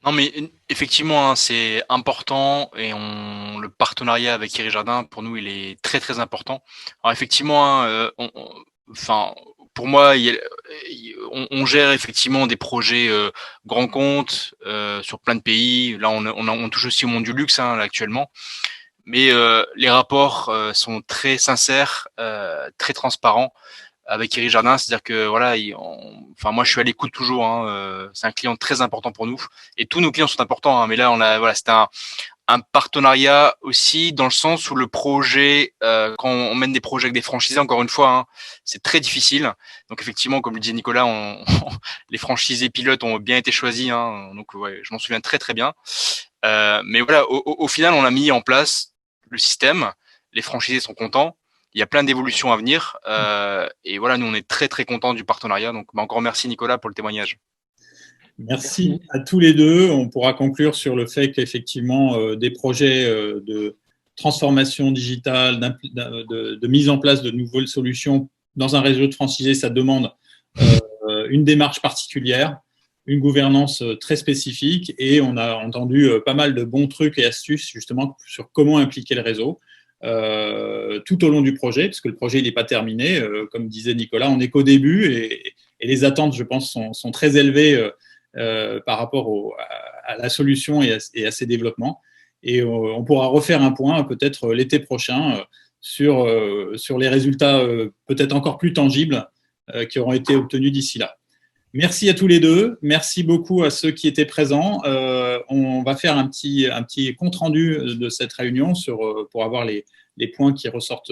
Non, mais effectivement, hein, c'est important et le partenariat avec Thierry Jardin, pour nous, il est très très important. Alors effectivement, hein, pour moi, on gère effectivement des projets grands comptes sur plein de pays. Là, on touche aussi au monde du luxe hein, là, actuellement. Mais les rapports sont très sincères, très transparents avec Thierry Jardin, c'est-à-dire que voilà, moi je suis à l'écoute toujours. Hein, c'est un client très important pour nous et tous nos clients sont importants. Hein, mais là, c'est un partenariat aussi dans le sens où le projet, quand on mène des projets avec des franchisés, encore une fois, hein, c'est très difficile. Donc effectivement, comme le disait Nicolas, les franchisés pilotes ont bien été choisis. Hein, donc ouais, je m'en souviens très très bien. Mais voilà, au final, on a mis en place le système. Les franchisés sont contents. Il y a plein d'évolutions à venir. Et voilà, nous, on est très, très contents du partenariat. Donc, encore merci, Nicolas, pour le témoignage. Merci à tous les deux. On pourra conclure sur le fait qu'effectivement, des projets de transformation digitale, de mise en place de nouvelles solutions dans un réseau de franchisés, ça demande une démarche particulière, une gouvernance très spécifique. Et on a entendu pas mal de bons trucs et astuces justement sur comment impliquer le réseau. Tout au long du projet, parce que le projet n'est pas terminé. Comme disait Nicolas, on n'est qu'au début et les attentes, je pense, sont très élevées par rapport à la solution et à ses développements. Et on pourra refaire un point peut-être l'été prochain sur les résultats peut-être encore plus tangibles qui auront été obtenus d'ici là. Merci à tous les deux. Merci beaucoup à ceux qui étaient présents. On va faire un petit compte-rendu de cette réunion pour avoir les points qui ressortent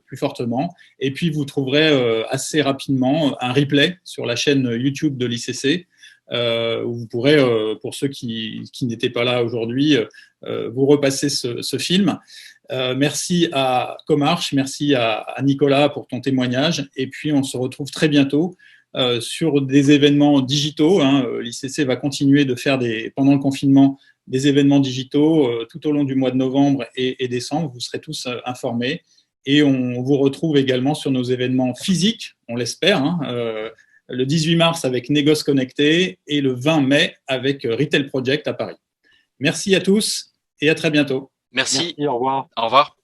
plus fortement. Et puis, vous trouverez assez rapidement un replay sur la chaîne YouTube de l'ICC où vous pourrez, pour ceux qui n'étaient pas là aujourd'hui, vous repasser ce film. Merci à Comarch, merci à Nicolas pour ton témoignage. Et puis, on se retrouve très bientôt sur des événements digitaux. Hein. L'ICC va continuer de faire pendant le confinement des événements digitaux tout au long du mois de novembre et décembre. Vous serez tous informés. Et on vous retrouve également sur nos événements physiques, on l'espère, hein, le 18 mars avec Négoce Connecté et le 20 mai avec Retail Project à Paris. Merci à tous et à très bientôt. Merci. Merci, au revoir. Au revoir.